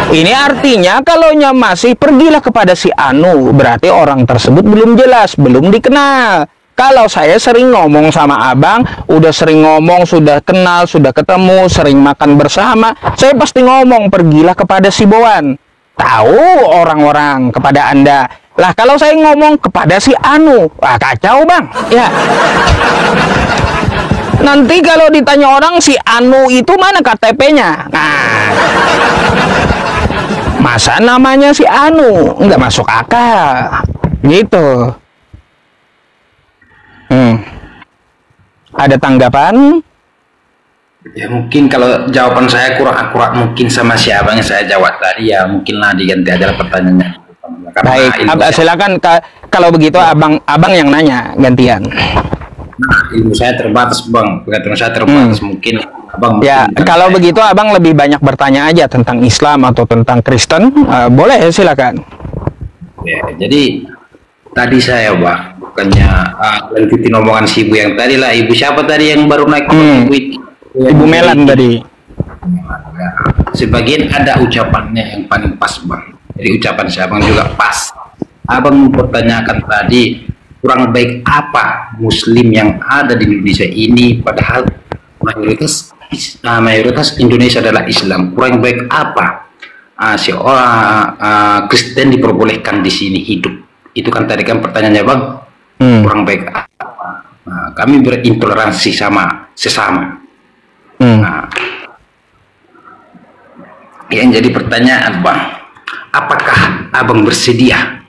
Ini artinya kalaunya masih pergilah kepada si Anu, berarti orang tersebut belum jelas, belum dikenal. Kalau saya sering ngomong sama abang, udah sering ngomong, sudah kenal, sudah ketemu, sering makan bersama, saya pasti ngomong pergilah kepada si Boan. Tahu orang-orang kepada Anda. Lah kalau saya ngomong kepada si Anu, wah kacau bang. Ya. Nanti kalau ditanya orang si Anu itu mana KTP-nya? Nah. Masa namanya si Anu? Nggak masuk akal. Gitu. Ada tanggapan? Ya mungkin kalau jawaban saya kurang akurat mungkin sama siapa yang saya jawab tadi, ya mungkinlah diganti aja pertanyaannya. Baik, silakan kalau begitu abang yang nanya gantian. Nah, ilmu saya terbatas bang, pengetahuan saya terbatas, mungkin abang. Ya, kalau begitu abang lebih banyak bertanya aja tentang Islam atau tentang Kristen, boleh silakan. Ya, jadi tadi saya bang, bukannya lanjutin omongan si ibu yang tadi lah, ibu siapa tadi yang baru naik? Ibu Melan tadi. Sebagian ada ucapannya yang paling pas bang. Jadi ucapan si abang juga pas. Abang mempertanyakan tadi, kurang baik apa Muslim yang ada di Indonesia ini, padahal mayoritas Indonesia adalah Islam. Kurang baik apa seorang Kristen diperbolehkan di sini hidup? Itu kan tadi kan pertanyaannya bang. Kurang baik apa? Kami berintoleransi sama sesama. Nah, yang jadi pertanyaan bang, apakah abang bersedia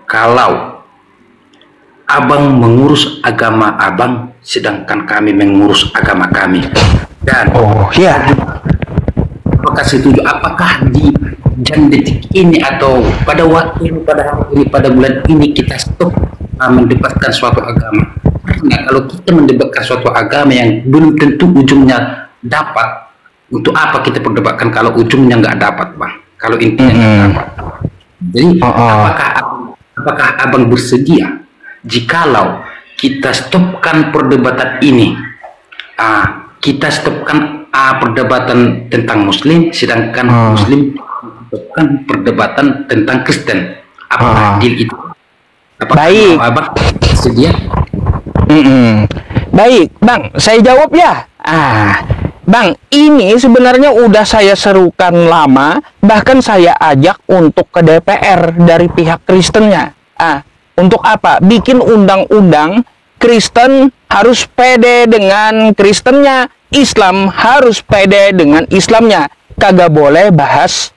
kalau abang mengurus agama abang sedangkan kami mengurus agama kami? Dan apakah setuju? Apakah di jam detik ini atau pada waktu ini, pada hari ini, pada bulan ini kita stop mendebatkan suatu agama? Nah, kalau kita mendebatkan suatu agama yang belum tentu ujungnya dapat, untuk apa kita perdebatkan kalau ujungnya nggak dapat bang? Kalau intinya nggak dapat. Jadi apakah abang bersedia jikalau kita stopkan perdebatan ini, kita stopkan perdebatan tentang Muslim, sedangkan Muslim stopkan perdebatan tentang Kristen? Apakah deal itu? Apakah abang bersedia? Baik, Bang, saya jawab ya. Bang, ini sebenarnya udah saya serukan lama, bahkan saya ajak untuk ke DPR dari pihak Kristennya. Untuk apa? Bikin undang-undang Kristen harus pede dengan Kristennya, Islam harus pede dengan Islamnya. Kagak boleh bahas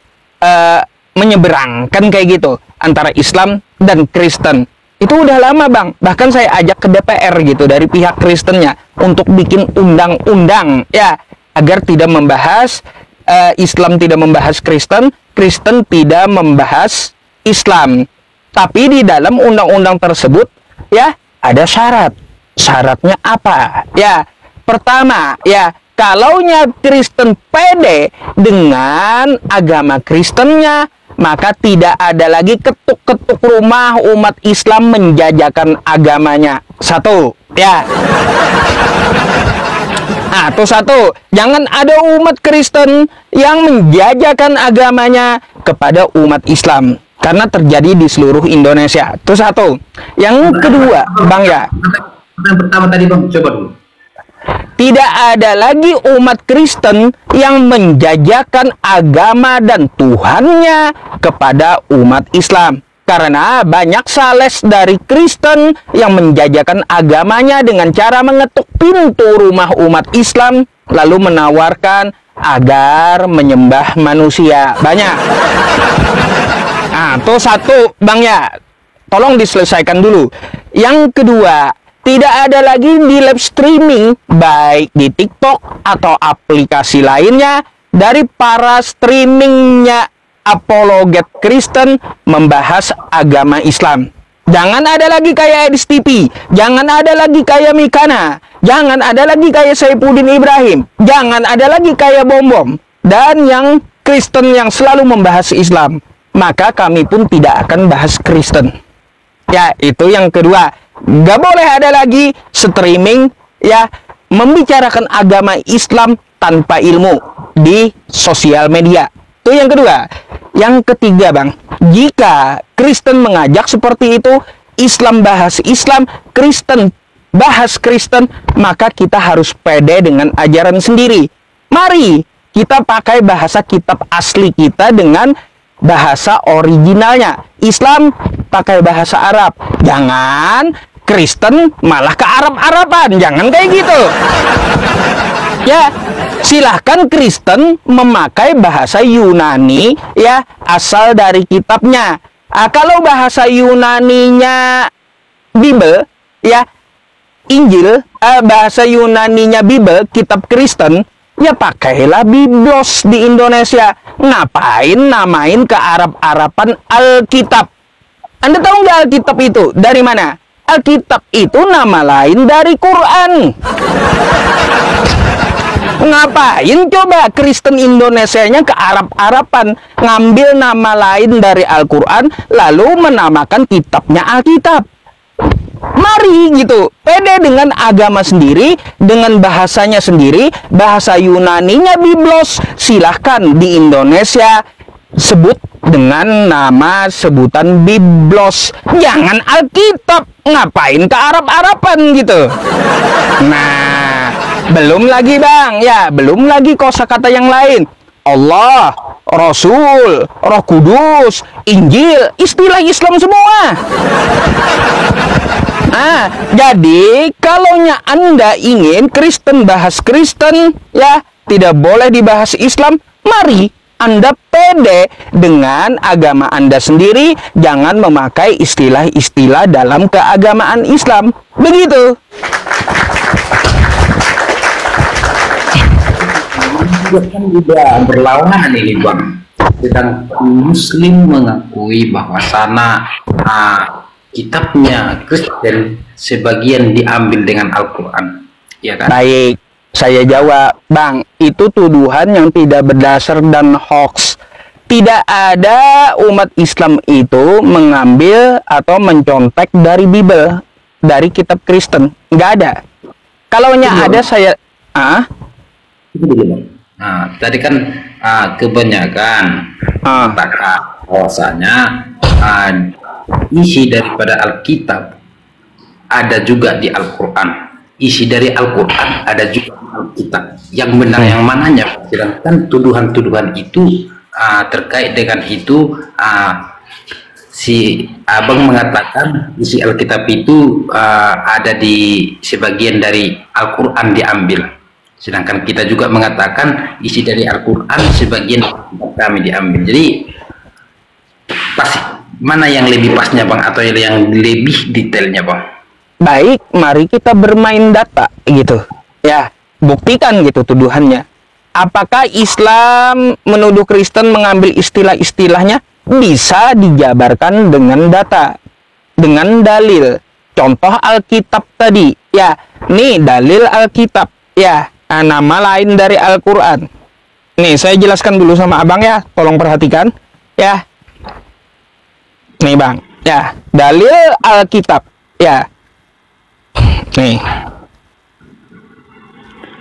menyeberang, kan kayak gitu, antara Islam dan Kristen. Itu udah lama bang, bahkan saya ajak ke DPR gitu dari pihak Kristennya untuk bikin undang-undang ya, agar tidak membahas Islam tidak membahas Kristen, Kristen tidak membahas Islam. Tapi di dalam undang-undang tersebut ya ada syarat. Syaratnya apa? Ya, pertama ya, kalaunya Kristen pede dengan agama Kristennya, maka tidak ada lagi ketuk-ketuk rumah umat Islam menjajakan agamanya. Satu, ya. Tuh satu, jangan ada umat Kristen yang menjajakan agamanya kepada umat Islam, karena terjadi di seluruh Indonesia. Itu satu. Yang kedua, bang ya. Yang pertama tadi bang, coba dulu. Tidak ada lagi umat Kristen yang menjajakan agama dan Tuhannya kepada umat Islam. Karena banyak sales dari Kristen yang menjajakan agamanya dengan cara mengetuk pintu rumah umat Islam, lalu menawarkan agar menyembah manusia. Banyak. Tuh satu, bang ya. Tolong diselesaikan dulu. Yang kedua, tidak ada lagi di live streaming, baik di TikTok atau aplikasi lainnya, dari para streamingnya apologet Kristen membahas agama Islam. Jangan ada lagi kayak Edis TV, jangan ada lagi kayak Mikana, jangan ada lagi kayak Saifuddin Ibrahim, jangan ada lagi kayak Bom-Bom, dan yang Kristen yang selalu membahas Islam. Maka kami pun tidak akan bahas Kristen. Ya, itu yang kedua. Gak boleh ada lagi streaming, ya, membicarakan agama Islam tanpa ilmu di sosial media. Itu yang kedua. Yang ketiga, Bang, jika Kristen mengajak seperti itu, Islam bahas Islam, Kristen bahas Kristen, maka kita harus pede dengan ajaran sendiri. Mari kita pakai bahasa kitab asli kita dengan bahasa originalnya. Islam pakai bahasa Arab. Jangan Kristen malah ke Arab-Araban. Jangan kayak gitu. Ya, silahkan Kristen memakai bahasa Yunani, ya, asal dari kitabnya. Kalau bahasa Yunaninya Bible, ya, Injil, bahasa Yunaninya Bible, kitab Kristen, ya pakailah Biblos di Indonesia. Ngapain namain ke Arab-Araban Alkitab? Anda tahu nggak Alkitab itu dari mana? Alkitab itu nama lain dari Quran. Ngapain coba Kristen Indonesianya ke Arab-Araban, ngambil nama lain dari Al-Quran, lalu menamakan kitabnya Alkitab? Mari gitu, pede dengan agama sendiri, dengan bahasanya sendiri, bahasa Yunaninya Biblos, silahkan di Indonesia sebut dengan nama sebutan Biblos, jangan Alkitab. Ngapain ke Arab-Araban gitu? Nah, belum lagi, Bang, ya, belum lagi kosakata yang lain. Allah, Rasul, Roh Kudus, Injil, istilah Islam semua. Nah, jadi kalau Anda ingin Kristen bahas Kristen, ya, tidak boleh dibahas Islam, mari Anda pede dengan agama Anda sendiri, jangan memakai istilah-istilah dalam keagamaan Islam. Begitu. Kan juga berlawanan ini, Bang. Sedang Muslim mengakui bahwa sana kitabnya Kristen sebagian diambil dengan Al-Quran, ya kan? Baik, saya jawab, Bang, itu tuduhan yang tidak berdasar dan hoax. Tidak ada umat Islam itu mengambil atau mencontek dari Bible, dari kitab Kristen. Nggak ada. Kalau ada, saya... Nah, tadi kan kebanyakan katakan bahwasanya isi daripada Alkitab ada juga di Al-Quran, isi dari Al-Quran ada juga di Alkitab. Yang benar yang mananya? Sedangkan tuduhan-tuduhan itu terkait dengan itu, si Abang mengatakan isi Alkitab itu ada di sebagian dari Al-Quran diambil. Sedangkan kita juga mengatakan isi dari Al-Quran sebagian kami diambil. Jadi pasti mana yang lebih pasnya, Bang, atau yang lebih detailnya, Bang? Baik, mari kita bermain data gitu. Ya, buktikan gitu tuduhannya. Apakah Islam menuduh Kristen mengambil istilah-istilahnya? Bisa dijabarkan dengan data, dengan dalil. Contoh Alkitab tadi, ya, nih dalil Alkitab, ya. Nama lain dari Al-Quran. Nih, saya jelaskan dulu sama Abang ya. Tolong perhatikan. Ya. Nih, Bang. Ya. Dalil Alkitab. Ya. Nih.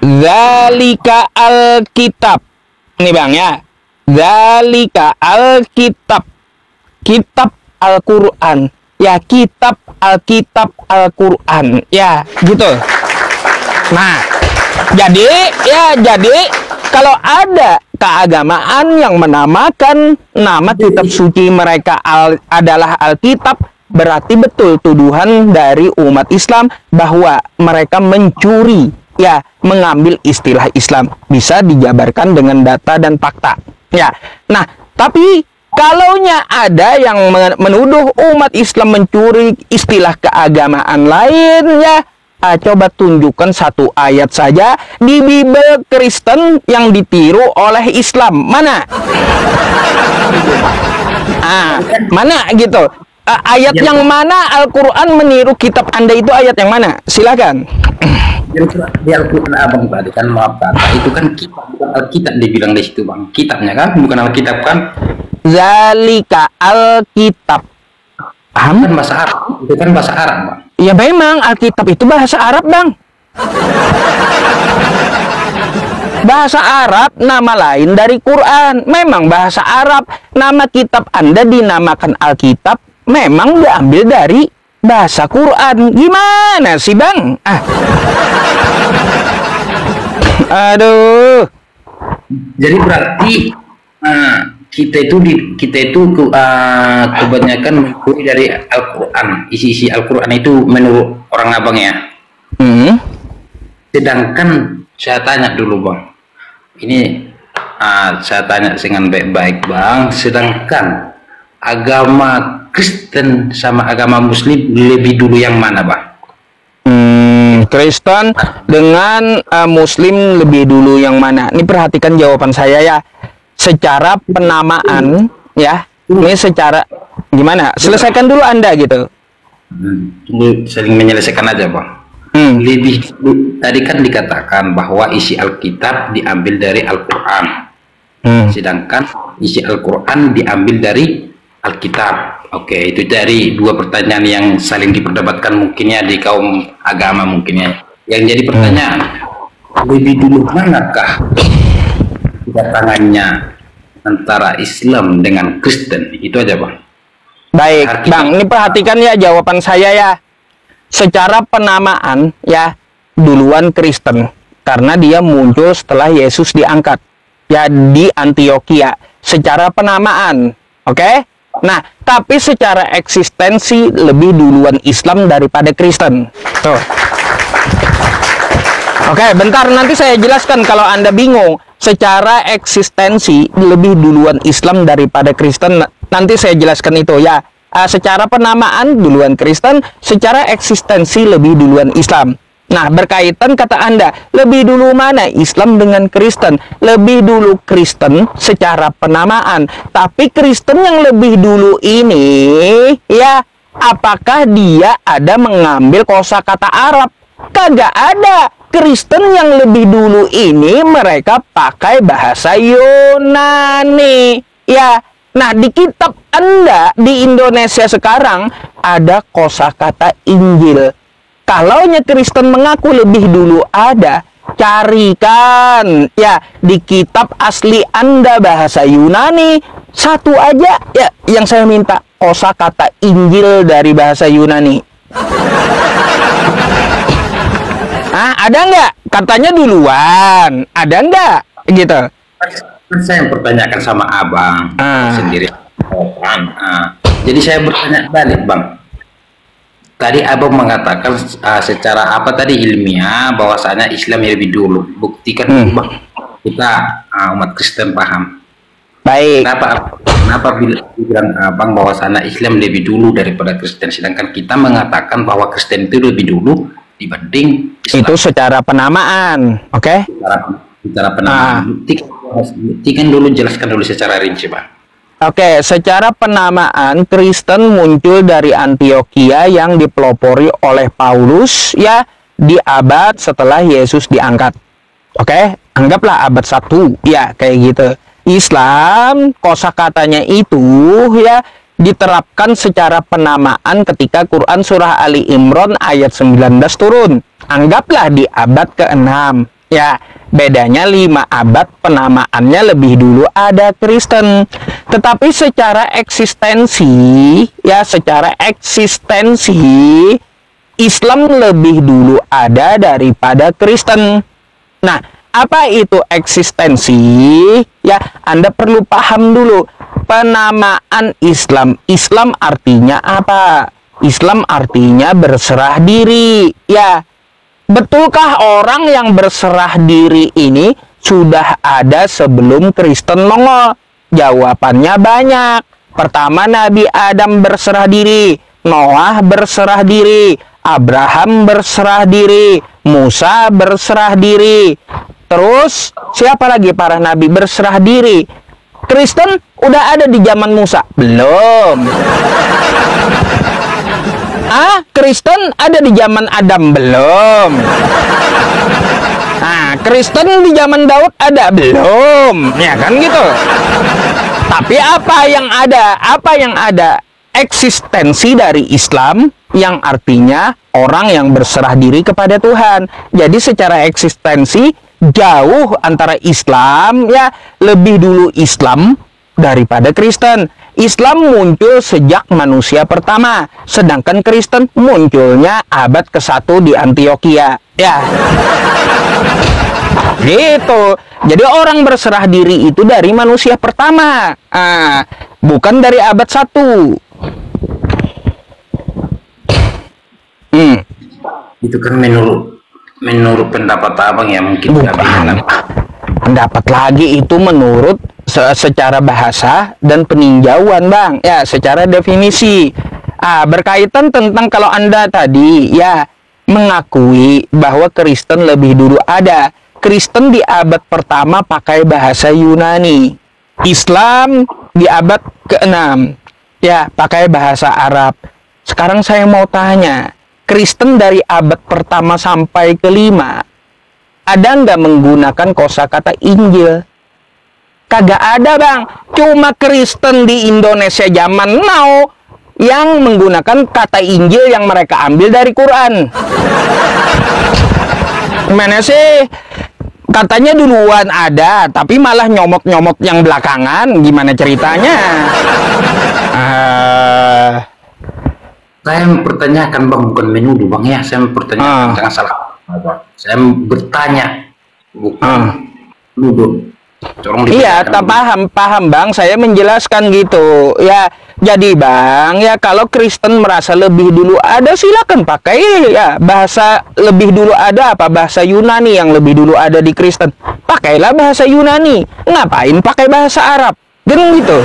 Zalika Alkitab. Nih, Bang ya. Zalika Alkitab. Kitab Al-Quran. Ya, kitab Alkitab Al-Quran. Ya, gitu. Nah, jadi kalau ada keagamaan yang menamakan nama kitab suci mereka adalah Alkitab, berarti betul tuduhan dari umat Islam bahwa mereka mencuri, ya, mengambil istilah Islam. Bisa dijabarkan dengan data dan fakta. Ya. Nah, tapi kalaunya ada yang menuduh umat Islam mencuri istilah keagamaan lain, ya, coba tunjukkan satu ayat saja di Bible Kristen yang ditiru oleh Islam. Mana? Mana gitu? Ayat yang mana Al-Quran meniru kitab Anda itu ayat yang mana? Silakan. Di Al-Quran abang tadi kan maaf kata itu kan kitab, bukan Alkitab dibilang di situ bang. Kitabnya kan bukan Alkitab kan? Zalika Alkitab. Paham? Kan bahasa Arab. Itu kan bahasa Arab bang. Ya memang Alkitab itu bahasa Arab bang. Bahasa Arab nama lain dari Quran. Memang bahasa Arab. Nama kitab Anda dinamakan Alkitab. Memang diambil dari bahasa Quran. Gimana sih bang? Aduh. Jadi berarti kita itu kebanyakan mengikuti dari Al-Quran. Isi Al-Quran itu menurut orang abang ya. Sedangkan saya tanya dulu bang. Ini saya tanya dengan baik-baik bang. Sedangkan agama Kristen sama agama Muslim lebih dulu yang mana bang? Kristen dengan Muslim lebih dulu yang mana? Ini perhatikan jawaban saya ya. Secara penamaan ya. Ini secara gimana? Selesaikan dulu Anda gitu. Tunggu saling menyelesaikan aja bang. Lebih tadi kan dikatakan bahwa isi Alkitab diambil dari Al-Quran. Sedangkan isi Al-Quran diambil dari Alkitab. Oke, itu dari dua pertanyaan yang saling diperdebatkan mungkinnya di kaum agama mungkinnya. Yang jadi pertanyaan, lebih dulu manakah kedatangannya antara Islam dengan Kristen? Itu aja bang. Baik bang, ini perhatikan ya jawaban saya ya. Secara penamaan ya duluan Kristen karena dia muncul setelah Yesus diangkat ya di Antioquia. Secara penamaan, oke? Nah, tapi secara eksistensi lebih duluan Islam daripada Kristen. Tuh. Oke, bentar nanti saya jelaskan kalau Anda bingung. Secara eksistensi lebih duluan Islam daripada Kristen. Nanti saya jelaskan itu ya. Secara penamaan duluan Kristen, secara eksistensi lebih duluan Islam. Nah, berkaitan kata Anda, lebih dulu mana Islam dengan Kristen? Lebih dulu Kristen secara penamaan. Tapi Kristen yang lebih dulu ini, ya, apakah dia ada mengambil kosakata Arab? Kagak ada. Kristen yang lebih dulu ini mereka pakai bahasa Yunani. Ya, nah di kitab Anda di Indonesia sekarang ada kosakata Injil. Kalaunya Kristen mengaku lebih dulu ada, carikan ya di kitab asli Anda bahasa Yunani satu aja ya yang saya minta kosakata Injil dari bahasa Yunani. Ada nggak? Katanya duluan. Ada nggak? Gitu. Saya mempertanyakan sama abang sendiri. Jadi saya bertanya balik bang. Tadi abang mengatakan secara apa tadi ilmiah bahwasanya Islam lebih dulu. Buktikan dulu bang. Kita umat Kristen paham. Baik. Kenapa bilang abang bahwasanya Islam lebih dulu daripada Kristen, sedangkan kita mengatakan bahwa Kristen itu lebih dulu dibanding Islam. Itu secara penamaan, oke? Secara penamaan. Buktikan dulu, jelaskan dulu secara rinci bang. Oke, secara penamaan Kristen muncul dari Antioquia yang dipelopori oleh Paulus ya di abad setelah Yesus diangkat. Oke, anggaplah abad 1 ya kayak gitu. Islam kosakatanya itu ya diterapkan secara penamaan ketika Quran surah Ali Imran ayat 19 turun. Anggaplah di abad ke-6. Ya, bedanya 5 abad penamaannya lebih dulu ada Kristen. Tetapi secara eksistensi, ya secara eksistensi Islam lebih dulu ada daripada Kristen. Nah, apa itu eksistensi? Ya, Anda perlu paham dulu penamaan Islam. Islam artinya apa? Islam artinya berserah diri. Ya, betulkah orang yang berserah diri ini sudah ada sebelum Kristen nongol? Jawabannya banyak. Pertama, Nabi Adam berserah diri, Noah berserah diri, Abraham berserah diri, Musa berserah diri. Terus, siapa lagi para nabi berserah diri? Kristen udah ada di zaman Musa? Belum. Kristen ada di zaman Adam belum? Kristen di zaman Daud ada belum? Ya kan gitu. Tapi apa yang ada? Apa yang ada? Eksistensi dari Islam yang artinya orang yang berserah diri kepada Tuhan. Jadi secara eksistensi jauh antara Islam, ya lebih dulu Islam daripada Kristen. Islam muncul sejak manusia pertama, sedangkan Kristen munculnya abad ke-1 di Antioquia. Ya. Gitu. Jadi orang berserah diri itu dari manusia pertama. Bukan dari abad 1. Itu kan menurut pendapat abang ya, mungkin bukan. Pendapat lagi itu menurut secara bahasa dan peninjauan, Bang. Ya, secara definisi. Berkaitan tentang kalau Anda tadi ya mengakui bahwa Kristen lebih dulu ada. Kristen di abad pertama pakai bahasa Yunani. Islam di abad ke-6 ya pakai bahasa Arab. Sekarang saya mau tanya, Kristen dari abad pertama sampai ke-5 ada nggak menggunakan kosakata Injil? Kagak ada, Bang. Cuma Kristen di Indonesia zaman now yang menggunakan kata Injil yang mereka ambil dari Quran. Gimana sih? Katanya duluan ada, tapi malah nyomot-nyomot yang belakangan. Gimana ceritanya? Saya mempertanyakan, Bang, bukan menuduh, Bang ya. Saya mempertanyakan, jangan salah, Bang. Saya bertanya, bukan menuduh. Iya, tak paham Bang. Saya menjelaskan gitu. Ya, jadi Bang, ya kalau Kristen merasa lebih dulu ada, silakan pakai ya bahasa lebih dulu ada apa bahasa Yunani yang lebih dulu ada di Kristen. Pakailah bahasa Yunani. Ngapain pakai bahasa Arab? Dan gitu.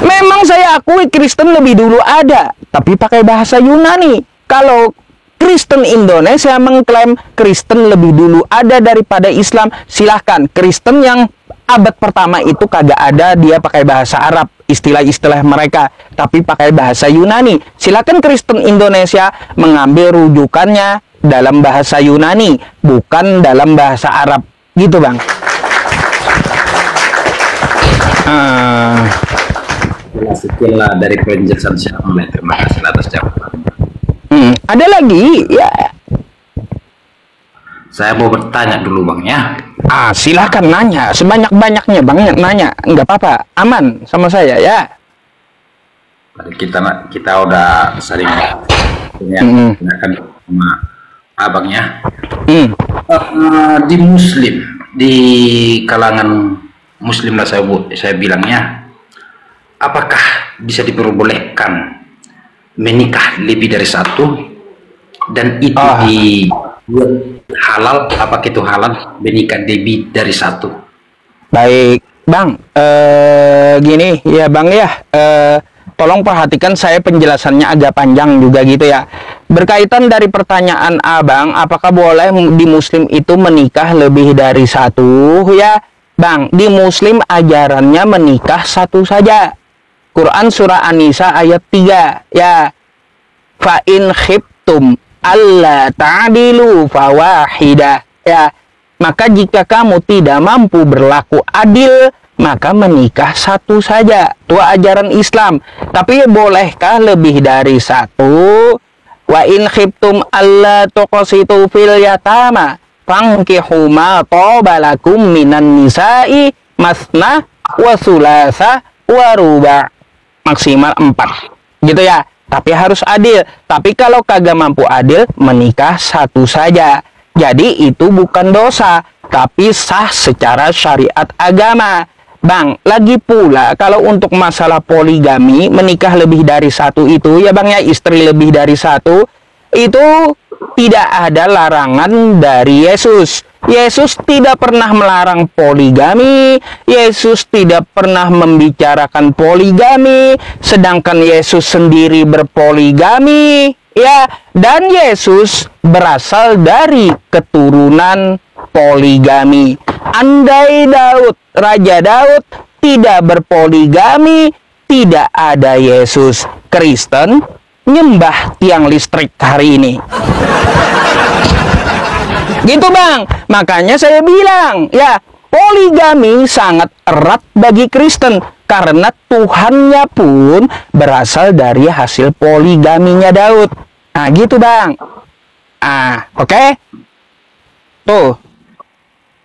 Memang saya akui Kristen lebih dulu ada, tapi pakai bahasa Yunani. Kalau Kristen Indonesia mengklaim Kristen lebih dulu ada daripada Islam, silahkan. Kristen yang abad pertama itu kagak ada, dia pakai bahasa Arab, istilah-istilah mereka, tapi pakai bahasa Yunani. Silahkan Kristen Indonesia mengambil rujukannya dalam bahasa Yunani, bukan dalam bahasa Arab. Gitu, Bang. Sekilah dari penjelasan Syamul. Terima kasih atas jawaban. Ada lagi ya. Saya mau bertanya dulu, Bang ya. Silahkan nanya sebanyak-banyaknya, Bang, nanya. Nggak apa-apa, aman sama saya ya. Tadi kita udah sering tanyakan sama Abang ya. Di Muslim, di kalangan Muslim lah saya bilangnya, apakah bisa diperbolehkan menikah lebih dari satu, dan itu dibuat halal? Apakah itu halal menikah lebih dari satu? Baik, Bang. Gini ya, Bang ya. Tolong perhatikan, saya penjelasannya agak panjang juga gitu ya. Berkaitan dari pertanyaan Abang, apakah boleh di Muslim itu menikah lebih dari satu ya, Bang? Di Muslim ajarannya menikah satu saja. Quran surah An-Nisa ayat 3 ya. Fa in khiftum alla ta'dilu fawahidah ya. Maka jika kamu tidak mampu berlaku adil, maka menikah satu saja. Itu ajaran Islam. Tapi bolehkah lebih dari satu? Wa in khiftum alla tuqsitu fil yatama fankihu ma tobalakum minan nisa'i masna wa sulasa wa ruba'. Maksimal 4 gitu ya, tapi harus adil. Tapi kalau kagak mampu adil, menikah satu saja. Jadi itu bukan dosa, tapi sah secara syariat agama, Bang. Lagi pula kalau untuk masalah poligami, menikah lebih dari satu itu ya, Bang ya, istri lebih dari satu, itu tidak ada larangan dari Yesus. Yesus tidak pernah melarang poligami. Yesus tidak pernah membicarakan poligami, sedangkan Yesus sendiri berpoligami ya. Dan Yesus berasal dari keturunan poligami. Andai Raja Daud tidak berpoligami, tidak ada Yesus Kristen, nyembah tiang listrik hari ini. Gitu Bang, makanya saya bilang ya, poligami sangat erat bagi Kristen karena Tuhannya pun berasal dari hasil poligaminya Daud. Nah gitu Bang. Oke. Tuh.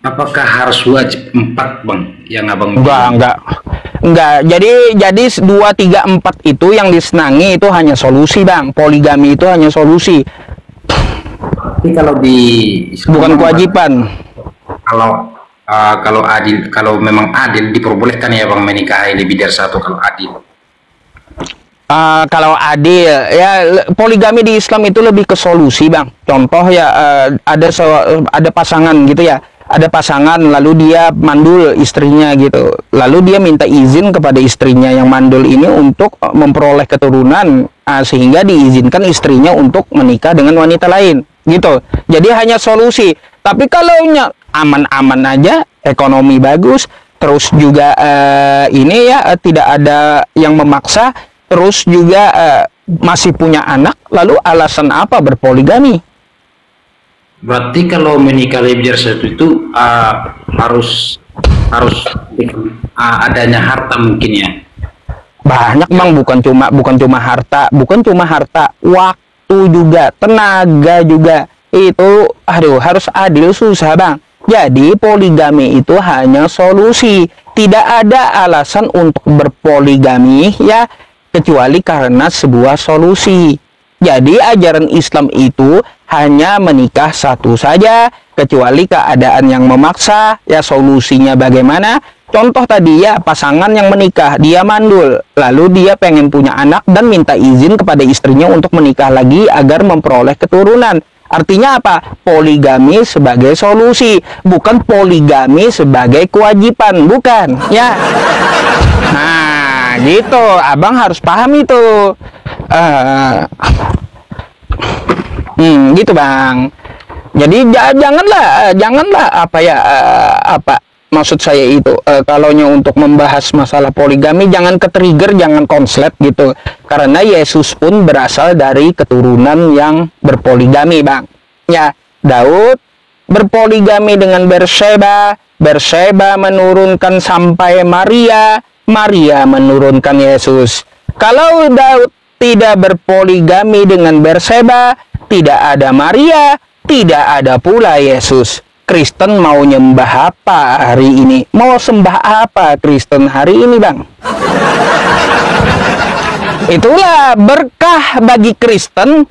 Apakah harus wajib 4 Bang yang Abang bilang? Enggak. Jadi 2, 3, 4 itu yang disenangi itu hanya solusi Bang. Poligami itu hanya solusi. Tapi kalau di bukan kewajiban. Kalau adil, kalau memang adil diperbolehkan ya Bang menikahi lebih dari 1 kalau adil. Kalau adil ya, poligami di Islam itu lebih ke solusi Bang. Contoh ya, ada pasangan gitu ya. Ada pasangan lalu dia mandul istrinya gitu. Lalu dia minta izin kepada istrinya yang mandul ini untuk memperoleh keturunan, sehingga diizinkan istrinya untuk menikah dengan wanita lain gitu. Jadi hanya solusi. Tapi kalau aman-aman aja, ekonomi bagus, terus juga ini ya tidak ada yang memaksa, terus juga masih punya anak, lalu alasan apa berpoligami? Berarti kalau menikah lebih dari 1 itu harus adanya harta mungkin ya. Banyak Bang, bukan cuma harta, waktu juga, tenaga juga. Itu harus adil, susah Bang. Jadi poligami itu hanya solusi. Tidak ada alasan untuk berpoligami ya, kecuali karena sebuah solusi. Jadi ajaran Islam itu hanya menikah 1 saja, kecuali keadaan yang memaksa. Ya solusinya bagaimana? Contoh tadi ya, pasangan yang menikah, dia mandul, lalu dia pengen punya anak dan minta izin kepada istrinya untuk menikah lagi agar memperoleh keturunan. Artinya apa? Poligami sebagai solusi, bukan poligami sebagai kewajiban, bukan ya. Nah gitu, Abang harus paham itu. Gitu Bang. Jadi janganlah apa maksud saya itu, kalaunya untuk membahas masalah poligami jangan ke-trigger, jangan konslet gitu. Karena Yesus pun berasal dari keturunan yang berpoligami Bang. Ya, Daud berpoligami dengan Berseba, Berseba menurunkan sampai Maria, Maria menurunkan Yesus. Kalau Daud tidak berpoligami dengan Berseba, tidak ada Maria, tidak ada pula Yesus. Kristen mau nyembah apa hari ini? Mau sembah apa Kristen hari ini Bang? Itulah berkah bagi Kristen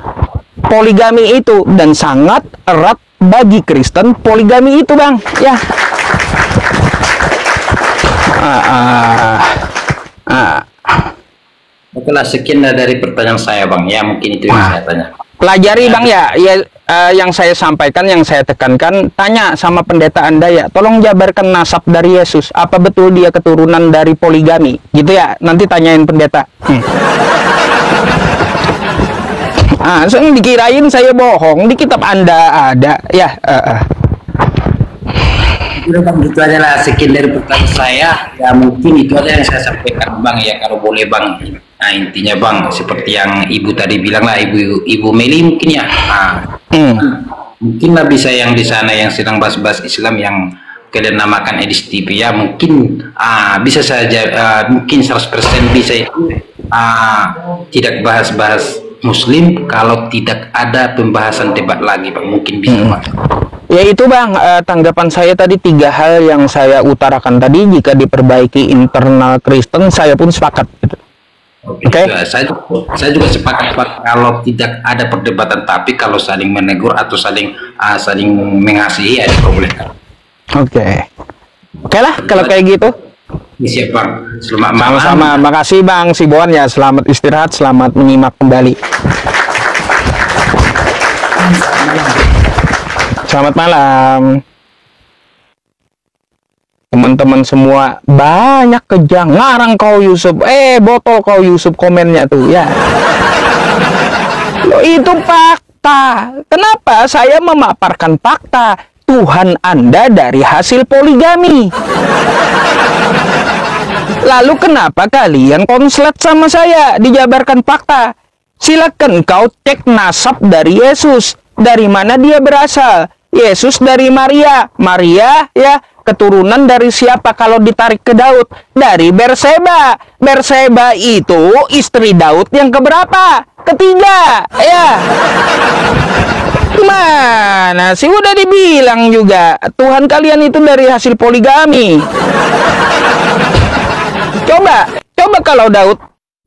poligami itu, dan sangat erat bagi Kristen poligami itu Bang ya. Okelah, sekian dari pertanyaan saya Bang ya, mungkin itu yang saya tanya. Pelajari Bang ya, yang saya sampaikan, yang saya tekankan, tanya sama pendeta Anda ya, tolong jabarkan nasab dari Yesus, apa betul dia keturunan dari poligami gitu ya, nanti tanyain pendeta. Dikirain saya bohong, di kitab Anda ada ya. Udah Bang, itu adalah sekian dari pertanyaan saya ya, mungkin itu aja yang saya sampaikan Bang ya, kalau boleh Bang. Nah intinya Bang, seperti yang Ibu tadi bilang lah, Ibu Meli mungkin ya, mungkin lah bisa yang di sana yang sedang bahas-bahas Islam yang kalian namakan Edis TV ya, mungkin bisa saja mungkin 100% bisa itu tidak bahas-bahas Muslim kalau tidak ada pembahasan debat lagi Bang, mungkin bisa Bang. Ya itu Bang, tanggapan saya tadi 3 hal yang saya utarakan tadi, jika diperbaiki internal Kristen, saya pun sepakat gitu. Oke. Saya juga sepakat Pak, kalau tidak ada perdebatan, tapi kalau saling menegur atau saling mengasihi ya diperbolehkan. Oke lah kalau kayak gitu. Siap Bang. Selamat malam. Sama-sama, makasih Bang Sibuan ya, selamat istirahat, selamat menyimak kembali. Selamat malam teman-teman semua. Banyak kejang, ngarang kau Yusuf, botol kau Yusuf komennya tuh ya. Loh, itu fakta. Kenapa saya memaparkan fakta? Tuhan Anda dari hasil poligami. Lalu kenapa kalian konslet sama saya? Dijabarkan fakta. Silakan kau cek nasab dari Yesus. Dari mana dia berasal? Yesus dari Maria. Maria ya keturunan dari siapa kalau ditarik ke Daud? Dari Berseba. Berseba itu istri Daud yang keberapa? Ketiga. Ya. Gimana sih? Udah dibilang juga Tuhan kalian itu dari hasil poligami. Coba kalau Daud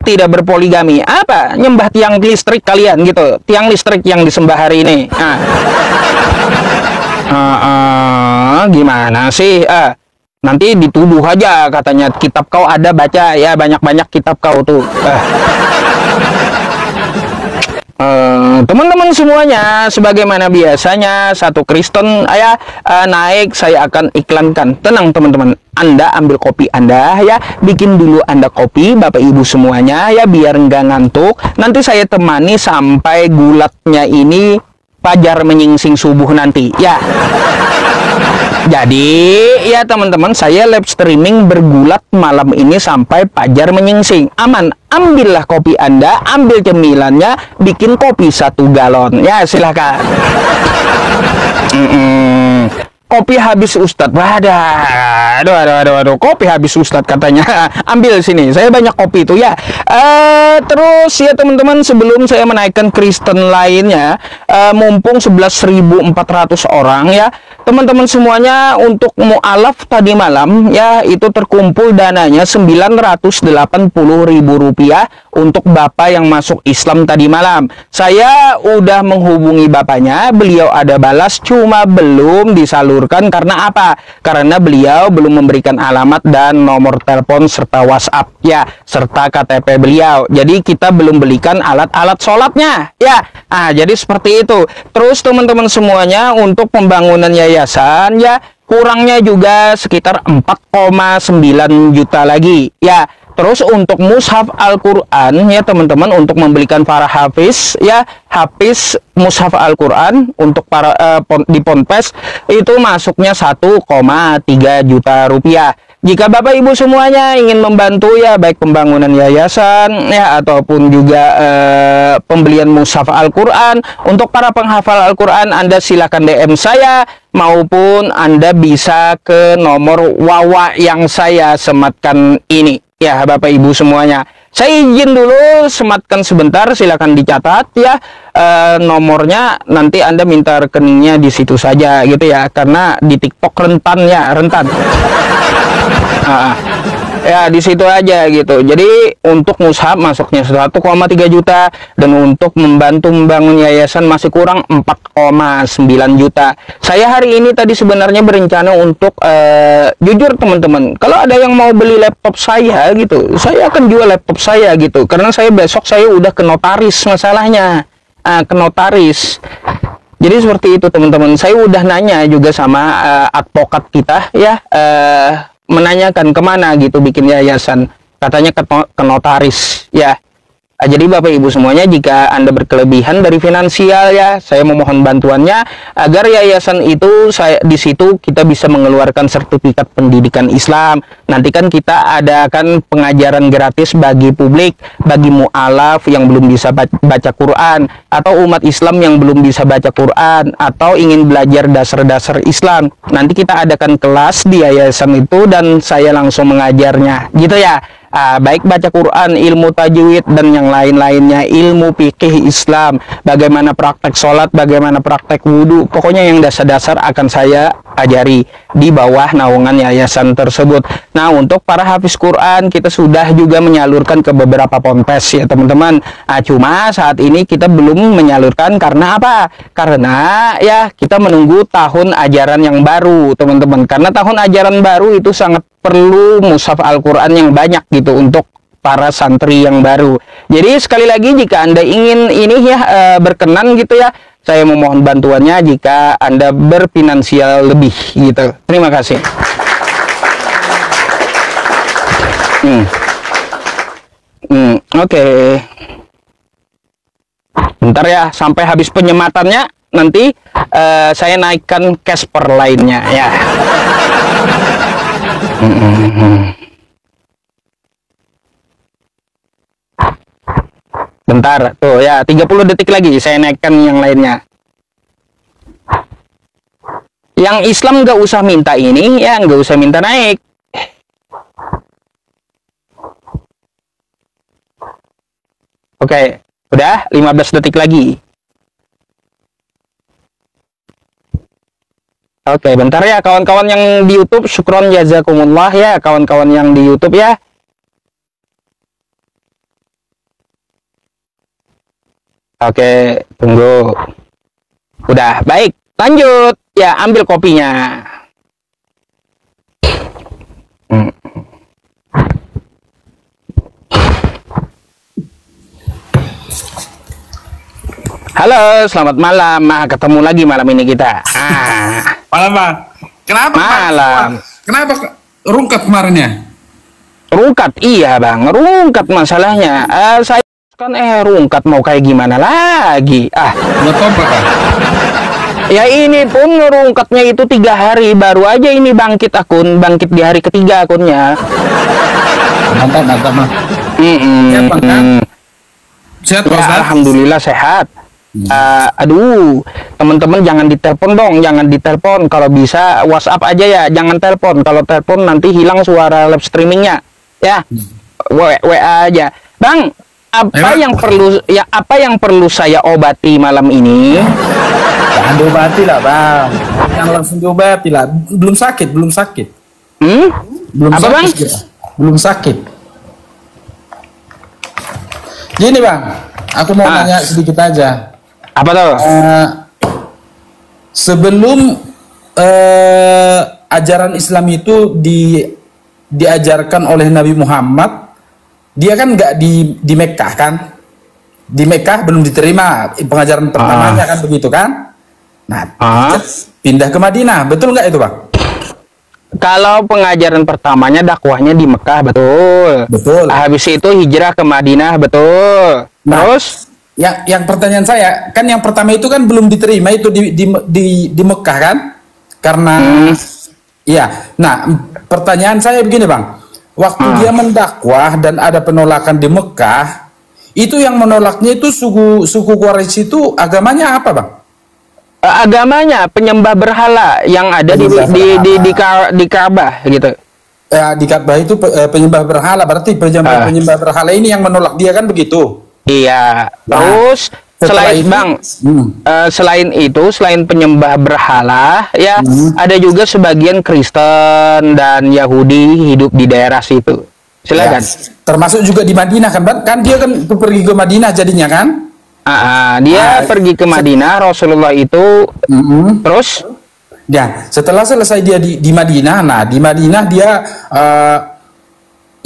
tidak berpoligami, apa? Nyembah tiang listrik kalian gitu. Tiang listrik yang disembah hari ini. Gimana sih? Nanti dituduh aja katanya kitab kau ada baca ya, banyak-banyak kitab kau tuh. Teman-teman semuanya, sebagaimana biasanya satu Kristen naik, saya akan iklankan. Tenang teman-teman, Anda ambil kopi Anda ya, bikin dulu Anda kopi, Bapak Ibu semuanya ya, biar nggak ngantuk. Nanti saya temani sampai gulatnya ini fajar menyingsing subuh nanti ya. Jadi ya teman-teman, saya live streaming bergulat malam ini sampai fajar menyingsing. Aman, ambillah kopi Anda, ambil cemilannya, bikin kopi 1 galon. Ya silahkan. Kopi habis Ustadz. Aduh, kopi habis Ustadz katanya. Ambil sini, saya banyak kopi itu ya. Terus ya teman-teman, sebelum saya menaikkan Kristen lainnya, mumpung 11.400 orang ya, teman-teman semuanya, untuk mu'alaf tadi malam ya, itu terkumpul dananya Rp980.000 untuk Bapak yang masuk Islam tadi malam. Saya udah menghubungi Bapaknya, beliau ada balas, cuma belum disalurkan. Karena apa? Karena beliau belum memberikan alamat dan nomor telepon serta WhatsApp ya, serta KTP beliau. Jadi kita belum belikan alat-alat sholatnya ya. Jadi seperti itu. Terus teman-teman semuanya, untuk pembangunan yayasan ya, kurangnya juga sekitar 4,9 juta lagi ya. Terus untuk mushaf Al-Quran ya teman-teman, untuk membelikan para hafiz ya, hafiz mushaf Al-Quran untuk para di Ponpes itu masuknya 1,3 juta rupiah. Jika Bapak Ibu semuanya ingin membantu ya, baik pembangunan yayasan ya, ataupun juga pembelian mushaf Al-Quran untuk para penghafal Al-Quran, Anda silakan DM saya, maupun Anda bisa ke nomor Wawa yang saya sematkan ini. Ya Bapak Ibu semuanya, saya izin dulu sematkan sebentar, silakan dicatat ya nomornya, nanti Anda minta rekeningnya di situ saja gitu ya, karena di TikTok rentan. Ya di situ aja gitu. Jadi untuk mushaf masuknya 1,3 juta, dan untuk membantu membangun yayasan masih kurang 4,9 juta. Saya hari ini tadi sebenarnya berencana untuk jujur teman-teman, kalau ada yang mau beli laptop saya gitu, saya akan jual laptop saya gitu, karena saya besok saya udah ke notaris masalahnya, ke notaris. Jadi seperti itu teman-teman. Saya udah nanya juga sama advokat kita ya, menanyakan kemana gitu bikin yayasan, katanya ke notaris ya. Jadi Bapak Ibu semuanya, jika Anda berkelebihan dari finansial ya, saya memohon bantuannya agar yayasan itu di situ kita bisa mengeluarkan sertifikat pendidikan Islam. Nanti kan kita adakan pengajaran gratis bagi publik, bagi mu'alaf yang belum bisa baca Quran, atau umat Islam yang belum bisa baca Quran, atau ingin belajar dasar-dasar Islam. Nanti kita adakan kelas di yayasan itu dan saya langsung mengajarnya gitu ya. Baik baca Quran, ilmu tajwid, dan yang lain-lainnya, ilmu fikih Islam, bagaimana praktek sholat, bagaimana praktek wudhu, pokoknya yang dasar-dasar akan saya ajari di bawah naungan yayasan tersebut. Nah, untuk para hafiz Quran, kita sudah juga menyalurkan ke beberapa ponpes ya teman-teman. Cuma saat ini kita belum menyalurkan, karena apa? Karena ya kita menunggu tahun ajaran yang baru teman-teman, karena tahun ajaran baru itu sangat perlu mushaf Al-Quran yang banyak gitu untuk para santri yang baru. Jadi sekali lagi, jika Anda ingin ini ya berkenan gitu ya, saya memohon bantuannya jika Anda berfinansial lebih gitu. Terima kasih. Oke. Bentar ya, sampai habis penyematannya nanti saya naikkan Casper lainnya ya. Bentar, tuh ya 30 detik lagi saya naikkan yang lainnya. Yang Islam nggak usah minta ini, ya nggak usah minta naik. Oke, udah 15 detik lagi. Oke, bentar ya kawan-kawan yang di YouTube, syukron jazakumullah ya kawan-kawan yang di YouTube ya. Oke, tunggu. Udah, baik. Lanjut. Ya, ambil kopinya. Halo, selamat malam. Ketemu lagi malam ini kita. Malam, Bang. Kenapa, Malam. Bang? Kenapa rungkat kemarinnya? Rungkat, iya Bang. Rungkat masalahnya. Saya kan rungkat mau kayak gimana lagi? Betul, Pak. Ya ini pun ngerungkatnya itu 3 hari, baru aja ini bangkit di hari ketiga akunnya. Mantap, Mas. Ya, Bang, kan? Sehat, Ya, Ustaz? alhamdulillah sehat. Aduh, teman-teman jangan ditelepon dong, jangan ditelepon. Kalau bisa WhatsApp aja ya, jangan telepon. Kalau telepon nanti hilang suara live streamingnya. Ya, WA aja. Bang, apa yang perlu saya obati malam ini? Jangan diobati lah, Bang. Jangan langsung diobati lah. Belum sakit. Belum Apa, sakit, Bang? kita. Belum sakit. Gini, Bang. Aku mau nanya sedikit aja. Apa tuh? Sebelum ajaran Islam itu diajarkan oleh Nabi Muhammad, dia kan nggak di Mekkah kan? Di Mekkah belum diterima pengajaran pertamanya kan begitu kan? Nah, pindah ke Madinah, betul nggak itu, Bang? Kalau pengajaran pertamanya dakwahnya di Mekah, betul. Betul. Habis itu hijrah ke Madinah, betul. Nah, terus? Yang pertanyaan saya kan yang pertama itu kan belum diterima itu di Mekah kan? Karena ya. Nah, pertanyaan saya begini, Bang. Waktu dia mendakwah dan ada penolakan di Mekah, itu yang menolaknya itu suku Quraisy itu agamanya apa, Bang? Agamanya penyembah berhala yang ada di Ka'bah gitu. Ya, di Ka'bah itu penyembah berhala, berarti penyembah berhala ini yang menolak dia kan begitu? Iya. Terus selain itu, selain penyembah berhala, ya ada juga sebagian Kristen dan Yahudi hidup di daerah situ. Silakan. Ya, termasuk juga di Madinah kan, Bang? Kan dia kan pergi ke Madinah jadinya kan? Dia pergi ke Madinah, Rasulullah itu terus ya setelah selesai dia di Madinah, nah di Madinah dia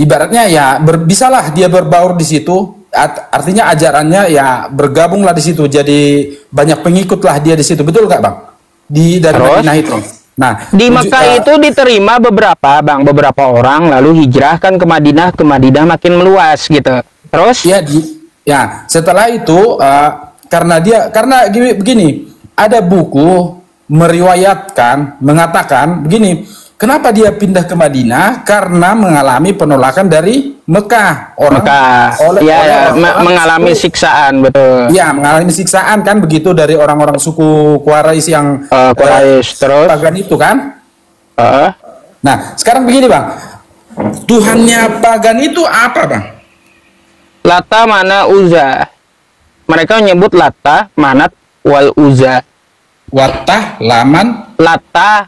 ibaratnya ya bisalah dia berbaur di situ, artinya ajarannya ya bergabunglah di situ, jadi banyak pengikut lah dia di situ, betul nggak, Bang? Dari Madinah itu. Nah di Mekah itu diterima beberapa orang, lalu hijrah kan ke Madinah makin meluas gitu. Terus ya setelah itu karena begini, ada buku mengatakan begini, kenapa dia pindah ke Madinah? Karena mengalami penolakan dari Mekah. Mengalami siksaan, betul. Ya, mengalami siksaan kan begitu dari orang-orang suku Quraisy yang terus pagan itu kan. Nah, sekarang begini, Bang. Tuhannya pagan itu apa, Bang? Lata, Manat, Uzza. Mereka menyebut Lata, Manat, wal Uzza. Lata,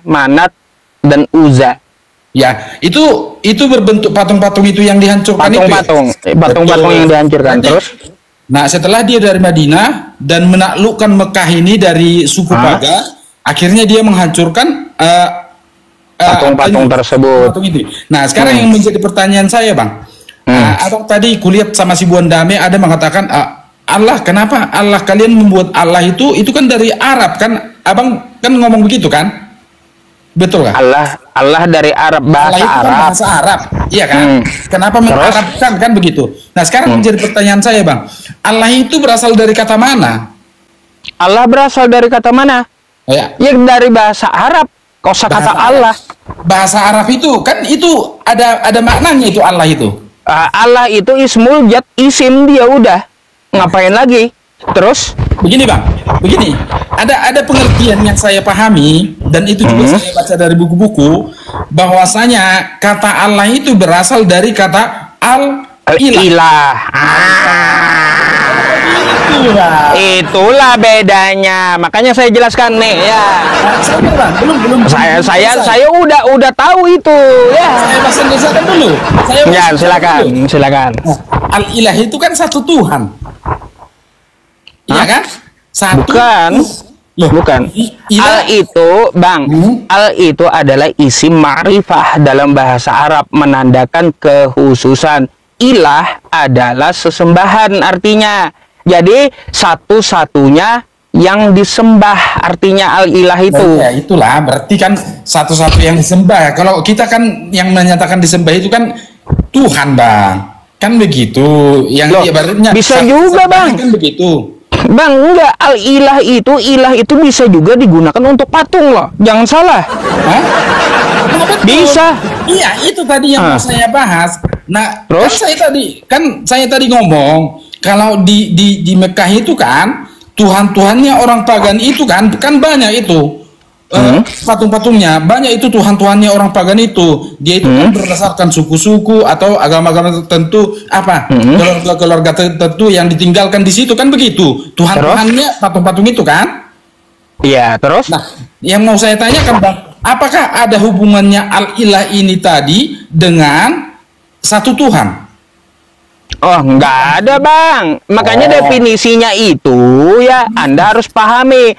Manat, dan Uzza. Ya, itu berbentuk patung-patung itu yang dihancurkan patung-patung yang dihancurkan. Terus nah, setelah dia dari Madinah dan menaklukkan Mekah ini dari suku Paga, akhirnya dia menghancurkan patung-patung tersebut. Nah, sekarang yang menjadi pertanyaan saya, Bang. Abang tadi kulihat sama si Buan Dame ada mengatakan Allah, kenapa Allah kalian membuat Allah itu kan dari Arab kan? Abang kan ngomong begitu kan? Betul kan? Allah dari Arab, bahasa Allah itu Arab. Kan bahasa Arab, iya kan? Kenapa mengarabkan kan begitu? Nah, sekarang menjadi pertanyaan saya, Bang. Allah itu berasal dari kata mana? Allah berasal dari kata mana? Ya dari bahasa Arab. Kosakata Allah. Bahasa Arab itu kan itu ada maknanya itu Allah itu. Allah itu ismul jat, isim dia udah. ngapain lagi? Terus? Begini bang, begini. Ada pengertian yang saya pahami dan itu juga saya baca dari buku-buku bahwasanya kata Allah itu berasal dari kata al-ilah. Itulah bedanya. Makanya saya jelaskan nih ya. Belum. Saya udah tahu itu ya. Saya bahasa Indonesia dulu. Ya, silakan. Nah, al-ilah itu kan satu Tuhan. Iya kan? Satu. Bukan. Loh, Bukan. Al itu, Bang, al itu adalah isim ma'rifah dalam bahasa Arab menandakan kekhususan. Ilah adalah sesembahan artinya. Jadi satu-satunya yang disembah artinya al-ilah itu. Ya itulah berarti kan satu-satu yang disembah. Kalau kita kan yang menyatakan disembah itu kan Tuhan, Bang. Kan begitu. Yang ibaratnya bisa juga, Bang. Kan begitu. Bang, enggak, ilah itu bisa juga digunakan untuk patung loh. Jangan salah. Hah? Nah, bisa. Iya, itu tadi yang mau saya bahas. Nah, terus kan saya tadi ngomong kalau di Mekah itu kan Tuhan-tuhannya orang pagan itu kan banyak itu. Patung-patungnya banyak itu Tuhan-tuhannya orang pagan itu. Dia itu kan berdasarkan suku-suku atau agama-agama tertentu keluarga-keluarga tertentu yang ditinggalkan di situ kan begitu. Tuhan-tuhannya patung-patung itu kan? Iya, terus? Nah, yang mau saya tanyakan Bang, apakah ada hubungannya al-ilah ini tadi dengan satu Tuhan? Oh, nggak ada, Bang. Makanya definisinya itu ya Anda harus pahami.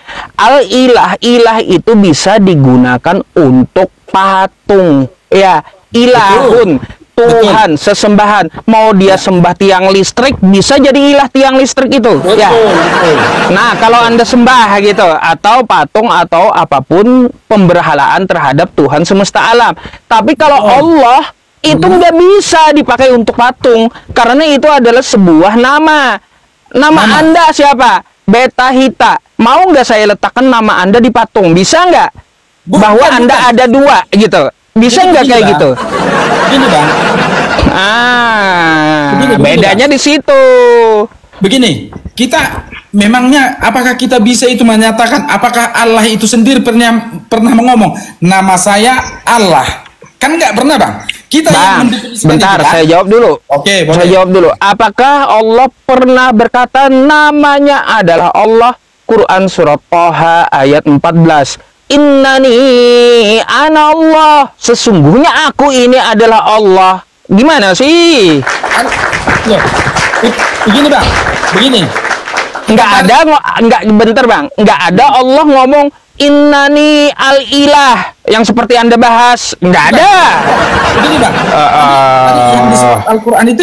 Ilah itu bisa digunakan untuk patung. Ya, ilahun, Tuhan, sesembahan. Mau dia sembah tiang listrik, bisa jadi ilah tiang listrik itu. Ya. Nah, kalau Anda sembah gitu atau patung atau apapun pemberhalaan terhadap Tuhan semesta alam. Tapi kalau Allah itu nggak bisa dipakai untuk patung karena itu adalah sebuah nama. Anda siapa? Beta Hita. Mau nggak saya letakkan nama Anda di patung? Bisa nggak? Bahwa Anda ada dua gitu. Bisa nggak kayak gitu? Begini Bang. Bedanya di situ. Begini, kita memangnya apakah kita bisa itu menyatakan apakah Allah itu sendiri pernah mengomong nama saya Allah? Kan nggak pernah, Bang. Kita Bang, bentar, saya jawab dulu. Oke, saya jawab dulu. Apakah Allah pernah berkata namanya adalah Allah? Quran surat Thaha ayat 14. Innani ana Allah. Sesungguhnya aku ini adalah Allah. Gimana sih? Begini, Bang. Begini. Bentar, Bang. Nggak ada Allah ngomong Innani al-ilah yang seperti Anda bahas. Nggak ada. Begini Bang, yang di Al-Quran itu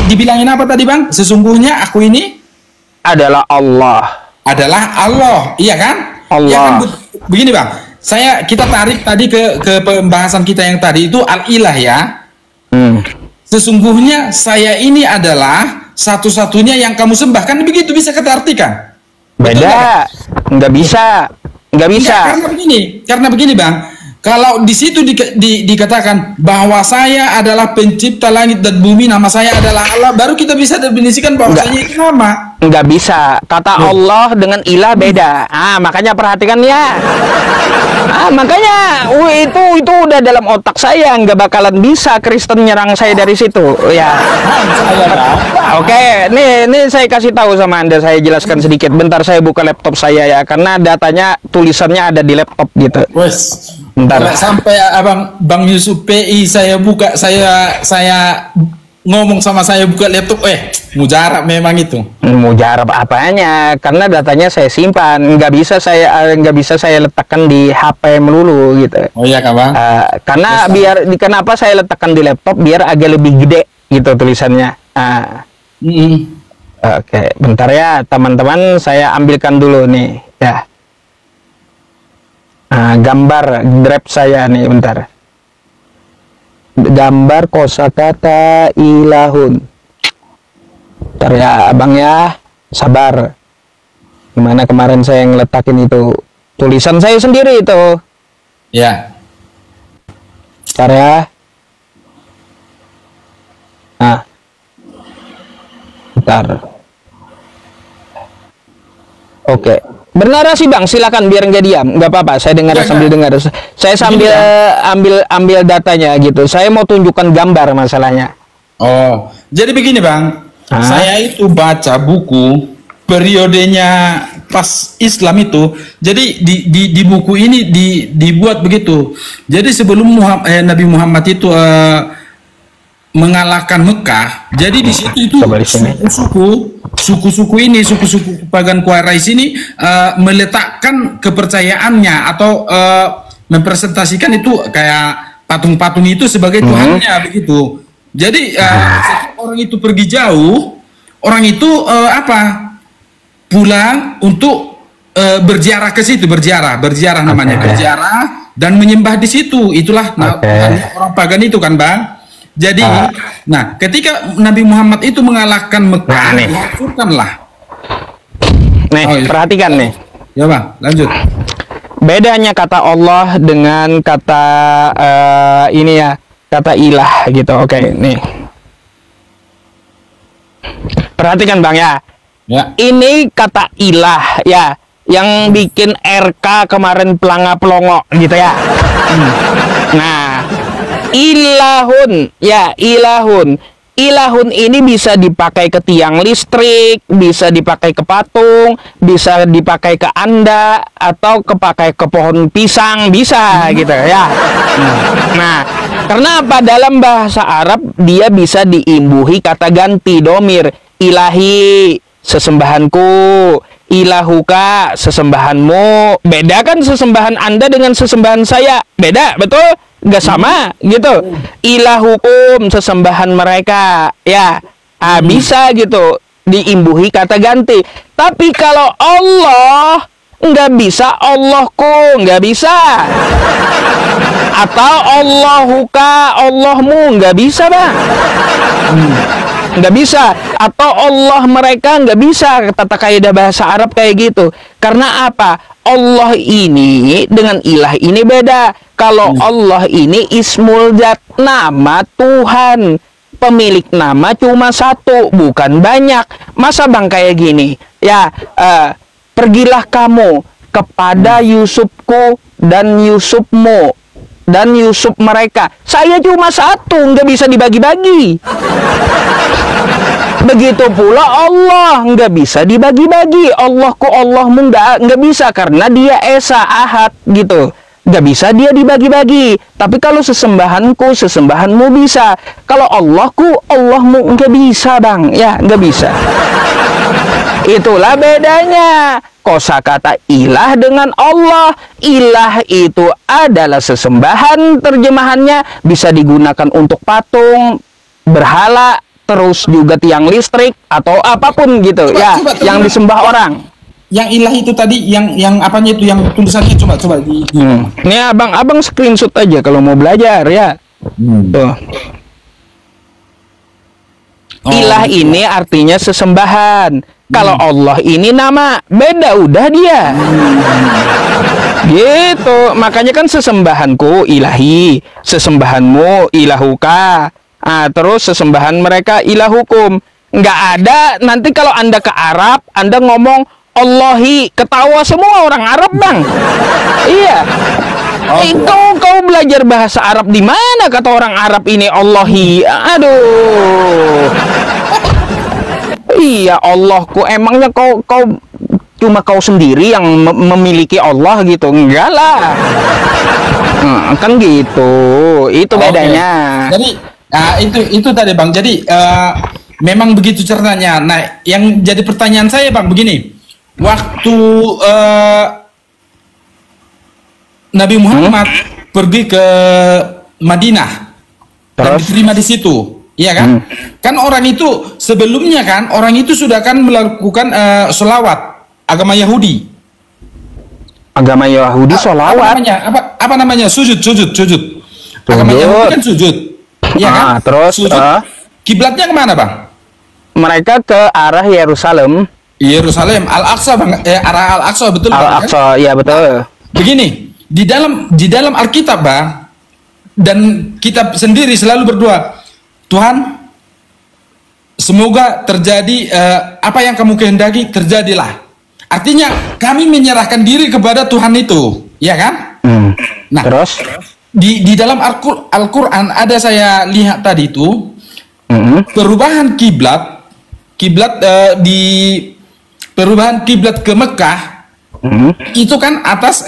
dibilangin apa tadi Bang? Sesungguhnya aku ini adalah Allah. Iya kan? Allah. Ya kan, begini Bang, kita tarik tadi ke pembahasan kita yang tadi itu al-ilah ya. Sesungguhnya saya ini adalah satu-satunya yang kamu sembah, kan begitu bisa kita artikan? Beda. Nggak bisa. Karena begini Bang, kalau di situ dikatakan bahwa saya adalah pencipta langit dan bumi, nama saya adalah Allah, baru kita bisa definisikan bahwasanya itu nama. Nggak bisa. Kata Allah dengan ilah beda. Makanya perhatikan ya. Makanya itu udah dalam otak saya, nggak bakalan bisa Kristen nyerang saya dari situ. Ya. Oke, nih saya kasih tahu sama Anda, saya jelaskan sedikit. Bentar saya buka laptop saya ya, karena datanya tulisannya ada di laptop gitu. Bentar. Sampai Bang Yusuf PI saya buka, saya ngomong sama saya buka laptop, mujarab memang itu. Mujarab apanya? Karena datanya saya simpan, nggak bisa saya letakkan di HP melulu gitu. Oh iya kan Bang? Karena kenapa saya letakkan di laptop biar agak lebih gede gitu tulisannya. Oke, bentar ya teman-teman, saya ambilkan dulu nih ya. Gambar drive saya nih, bentar. Gambar kosakata ilahun. Bentar ya abang ya, sabar. Gimana kemarin saya ngeletakin itu tulisan saya sendiri itu ya. Bentar ya. Bentar. Oke. Bernarasi Bang, silakan biar nggak diam, nggak apa-apa. Saya dengar sambil dengar. Saya sambil ambil datanya gitu. Saya mau tunjukkan gambar masalahnya. Oh, jadi begini Bang. Saya itu baca buku periodenya pas Islam itu. Jadi di buku ini dibuat begitu. Jadi sebelum Nabi Muhammad itu mengalahkan Mekah, jadi di situ itu suku-suku pagan Quraisy ini meletakkan kepercayaannya atau mempresentasikan itu kayak patung-patung itu sebagai tuhannya begitu. Jadi setelah orang itu pergi jauh, orang itu pulang untuk berziarah ke situ, berziarah namanya, berziarah dan menyembah di situ. Itulah orang pagan itu kan Bang. Jadi, nah ketika Nabi Muhammad itu mengalahkan Mekah, dihancurkanlah. Nih, perhatikan nih. Ya Bang, lanjut. Bedanya kata Allah dengan kata ini ya, kata ilah gitu. Oke, nih. Perhatikan Bang ya. Ya. Ini kata ilah ya, yang bikin RK kemarin pelanga-pelongo gitu ya. Nah, ilahun ya, ilahun ini bisa dipakai ke tiang listrik, bisa dipakai ke patung, bisa dipakai ke anda, atau kepakai ke pohon pisang, bisa gitu ya. Nah, karena apa? Dalam bahasa Arab dia bisa diimbuhi kata ganti domir. Ilahi, sesembahanku. Ilahuka, sesembahanmu. Beda kan sesembahan anda dengan sesembahan saya? Beda, betul? Gak sama gitu. Ilahukum, sesembahan mereka ya, bisa gitu diimbuhi kata ganti. Tapi kalau Allah nggak bisa, Allahku nggak bisa, atau Allahuka, Allahmu nggak bisa Bang, nggak bisa, atau Allah mereka nggak bisa. Tata kaidah bahasa Arab kayak gitu. Karena apa? Allah ini dengan ilah ini beda. Kalau Allah ini ismul zat, nama Tuhan. Pemilik nama cuma satu, bukan banyak. Masa Bang kayak gini? Ya, pergilah kamu kepada Yusufku dan Yusufmu dan Yusuf mereka. Saya cuma satu, nggak bisa dibagi-bagi. Begitu pula Allah nggak bisa dibagi-bagi. Allahku, Allahmu nggak bisa, karena dia Esa Ahad gitu. Nggak bisa dia dibagi-bagi. Tapi kalau sesembahanku, sesembahanmu bisa. Kalau Allahku, Allahmu nggak bisa Bang. Ya, nggak bisa. Itulah bedanya kosakata ilah dengan Allah. Ilah itu adalah sesembahan, terjemahannya bisa digunakan untuk patung, berhala, terus juga tiang listrik atau apapun gitu coba, yang disembah orang. Yang ilah itu tadi yang apanya itu, yang tulisannya coba di. Nih abang screenshot aja kalau mau belajar ya. Tuh. Ilah ini artinya sesembahan. Kalau Allah ini nama, beda udah dia. Gitu. Makanya kan sesembahanku ilahi, sesembahanmu ilahuka. Terus sesembahan mereka ilahukum. Nggak ada nanti kalau Anda ke Arab, Anda ngomong Allahi, ketawa semua orang Arab Bang. Iya. Kau belajar bahasa Arab di mana kata orang Arab ini Allahi? Aduh. Iya, Allahku. Emangnya kau cuma kau sendiri yang memiliki Allah gitu? Enggak lah. Kan gitu. Itu bedanya. Jadi itu tadi Bang. Jadi memang begitu ceritanya. Nah, yang jadi pertanyaan saya Bang begini. Waktu Nabi Muhammad pergi ke Madinah dan diterima di situ, iya kan? Kan orang itu sebelumnya kan orang itu sudah kan melakukan sholawat agama Yahudi. Agama Yahudi sholawat. Apa namanya? Sujud. Agama Yahudi kan sujud, iya kan? Terus sujud. Kiblatnya kemana Bang? Mereka ke arah Yerusalem. Al-Aqsa Bang, arah Al-Aqsa betul Bang? Al-Aqsa, iya betul. Begini, di dalam Alkitab Bang, dan kita sendiri selalu berdoa, Tuhan, semoga terjadi apa yang kamu kehendaki terjadilah. Artinya kami menyerahkan diri kepada Tuhan itu, ya kan? Nah, Terus? di dalam Al-Quran ada saya lihat tadi itu perubahan kiblat di perubahan kiblat ke Mekah itu kan atas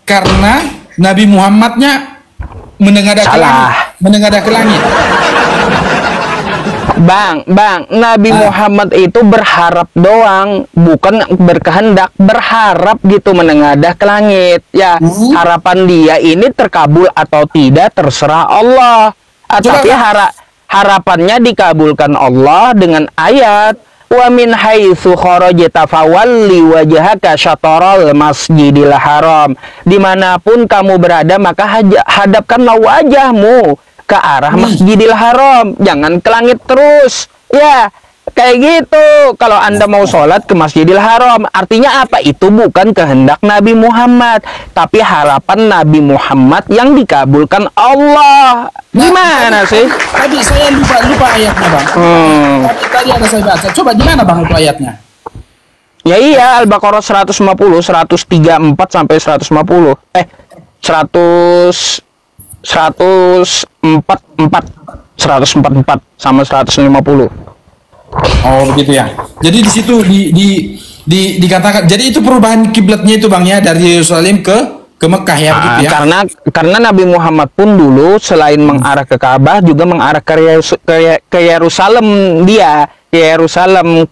karena Nabi Muhammadnya menengadah ke langit. Bang, Nabi Muhammad itu berharap doang, bukan berkehendak, berharap gitu menengadah ke langit. Ya, harapan dia ini terkabul atau tidak terserah Allah. Tapi harapannya dikabulkan Allah dengan ayat wa min haitsu kharajta fawalli wajhaka syatral masjidil haram. Dimanapun kamu berada maka hadapkanlah wajahmu ke arah Masjidil Haram, jangan ke langit terus. Ya, kayak gitu. Kalau Anda mau sholat ke Masjidil Haram, artinya apa? Itu bukan kehendak Nabi Muhammad, tapi harapan Nabi Muhammad yang dikabulkan Allah. Gimana sih? Tadi saya lupa ayatnya, Bang. Tadi ada saya baca. Coba gimana, Bang, itu ayatnya? Ya iya, Al-Baqarah 150, 134 sampai 150. 144 sama 150. Oh, begitu ya. Jadi di situ dikatakan, jadi itu perubahan kiblatnya itu, Bang, ya, dari Yerusalem ke Mekah ya, begitu ya. Karena Nabi Muhammad pun dulu selain mengarah ke Ka'bah juga mengarah ke Yerusalem, dia ke Yerusalem,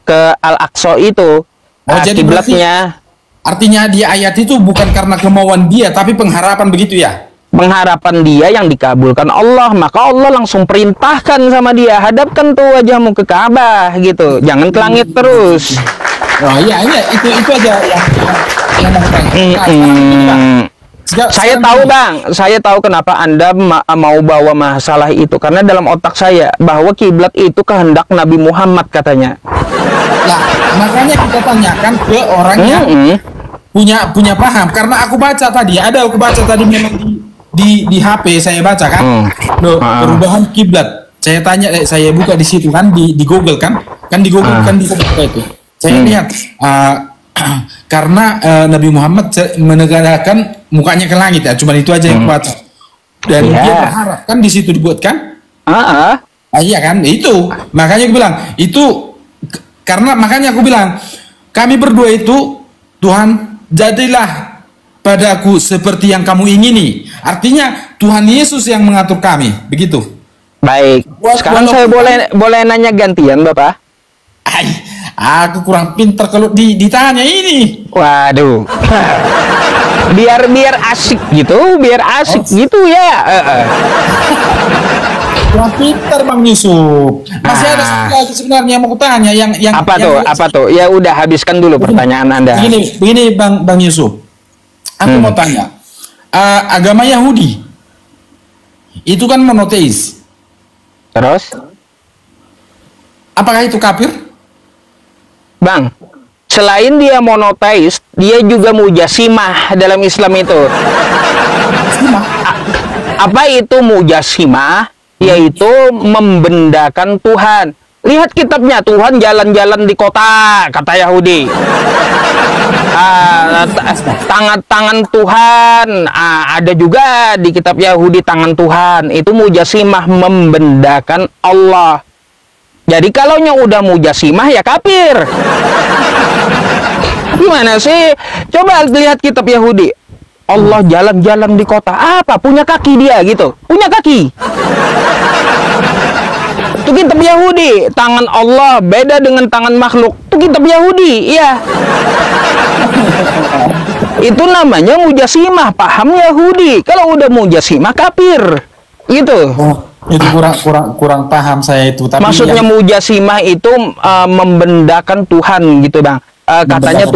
ke Al-Aqsa itu. Jadi kiblatnya. Artinya di ayat itu bukan karena kemauan dia tapi pengharapan, begitu ya. Pengharapan dia yang dikabulkan Allah, maka Allah langsung perintahkan sama dia, hadapkan tuh wajahmu ke Ka'bah gitu, jangan ke langit terus. Oh iya, itu aja yang saya tahu Bang, Anda mau bawa masalah itu, karena dalam otak saya bahwa kiblat itu kehendak Nabi Muhammad katanya. Nah, makanya kita tanyakan ke orang yang punya paham, karena aku baca tadi memang di HP saya baca kan, perubahan kiblat. Saya tanya, saya buka di situ kan, di Google kan di Google kan bisa buka itu. Saya lihat karena Nabi Muhammad menegakkan mukanya ke langit ya, cuma itu aja yang baca. Dan dia berharap kan di situ dibuatkan. Iya kan, itu makanya aku bilang itu karena makanya aku bilang kami berdua itu, Tuhan jadilah padaku seperti yang kamu ingini. Artinya Tuhan Yesus yang mengatur kami, begitu. Baik. Sekarang saya boleh nanya gantian, Bapak? Aku kurang pintar kalau ditanya ini. Waduh. biar asik gitu, gitu ya. Kurang pintar, Bang Yusuf. Masih ada lagi sebenarnya yang mau tanya yang apa tuh? Ya udah, habiskan dulu pertanyaan Anda. Begini Bang Yusuf. Aku mau tanya, agama Yahudi itu kan monoteis. Terus? Apakah itu kafir? Bang, selain dia monoteis, dia juga mujasimah dalam Islam itu. Apa itu mujasimah? Yaitu membendakan Tuhan. Lihat kitabnya, Tuhan jalan-jalan di kota, kata Yahudi. Tangan Tuhan, ada juga di kitab Yahudi tangan Tuhan. Itu mujasimah, membendakan Allah. Jadi kalau udah mujasimah ya kafir. Gimana sih? Coba lihat kitab Yahudi. Allah jalan-jalan di kota. Apa? Punya kaki dia gitu. Punya kaki. Itu kitab Yahudi. Tangan Allah beda dengan tangan makhluk. Itu kitab Yahudi. Iya. Itu namanya mujasimah. Paham Yahudi. Kalau udah mujasimah kafir. Gitu. Itu kurang paham saya itu. Tapi maksudnya mujasimah itu membendakan Tuhan gitu, Bang. Katanya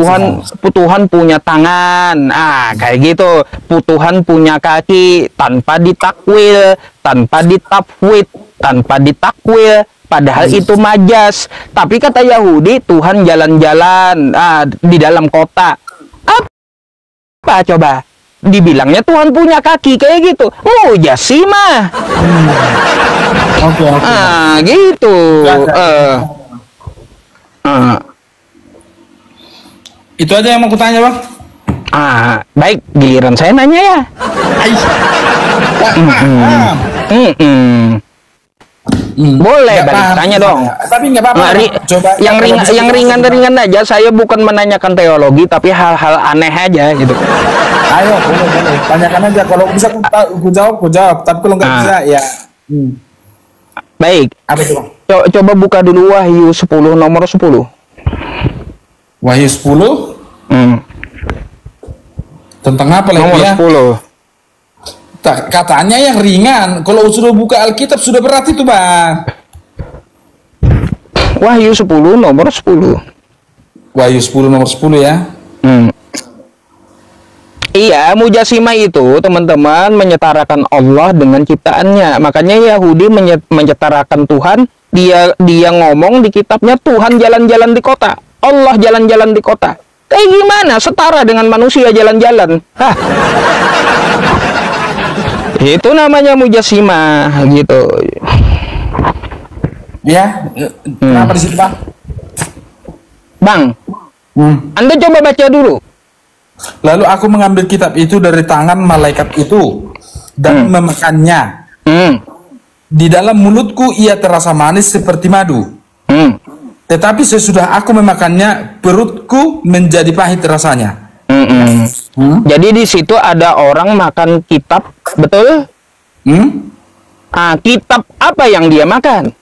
Tuhan punya tangan, kayak gitu. Tuhan punya kaki tanpa ditakwil, tanpa ditafwid, tanpa ditakwil. Padahal itu majas. Tapi kata Yahudi, Tuhan jalan-jalan di dalam kota. Apa coba? Dibilangnya Tuhan punya kaki kayak gitu. Mujasimah. Oke. Gitu. Itu aja yang mau kutanya, Bang. Baik, giliran saya nanya ya. Boleh, balik tanya dong. Tapi nggak apa-apa. Coba yang ringan-ringan aja. Saya bukan menanyakan teologi, tapi hal-hal aneh aja gitu. Ayo, boleh. Tanyakan aja. Kalau bisa ku jawab. Tapi kalau nggak bisa, ya. Baik. Apa itu, Bang? Coba buka dulu Wahyu 10 nomor 10. Wahyu 10? Tentang apa lagi nomor ya? 10. Katanya yang ringan. Kalau sudah buka Alkitab sudah berat itu, Bang. Wahyu 10 nomor 10. Wahyu 10 nomor 10 ya. Iya, Mujasimah itu teman-teman menyetarakan Allah dengan ciptaannya. Makanya Yahudi menyetarakan Tuhan. Dia ngomong di kitabnya Tuhan jalan-jalan di kota, Allah jalan-jalan di kota. Kayak gimana setara dengan manusia jalan-jalan? Itu namanya Mujasimah gitu. Ya, kenapa di situ, Bang? Bang, Anda coba baca dulu. Lalu aku mengambil kitab itu dari tangan malaikat itu dan memakannya. Di dalam mulutku ia terasa manis seperti madu. Tetapi sesudah aku memakannya, perutku menjadi pahit rasanya. Jadi di situ ada orang makan kitab, betul? Kitab apa yang dia makan?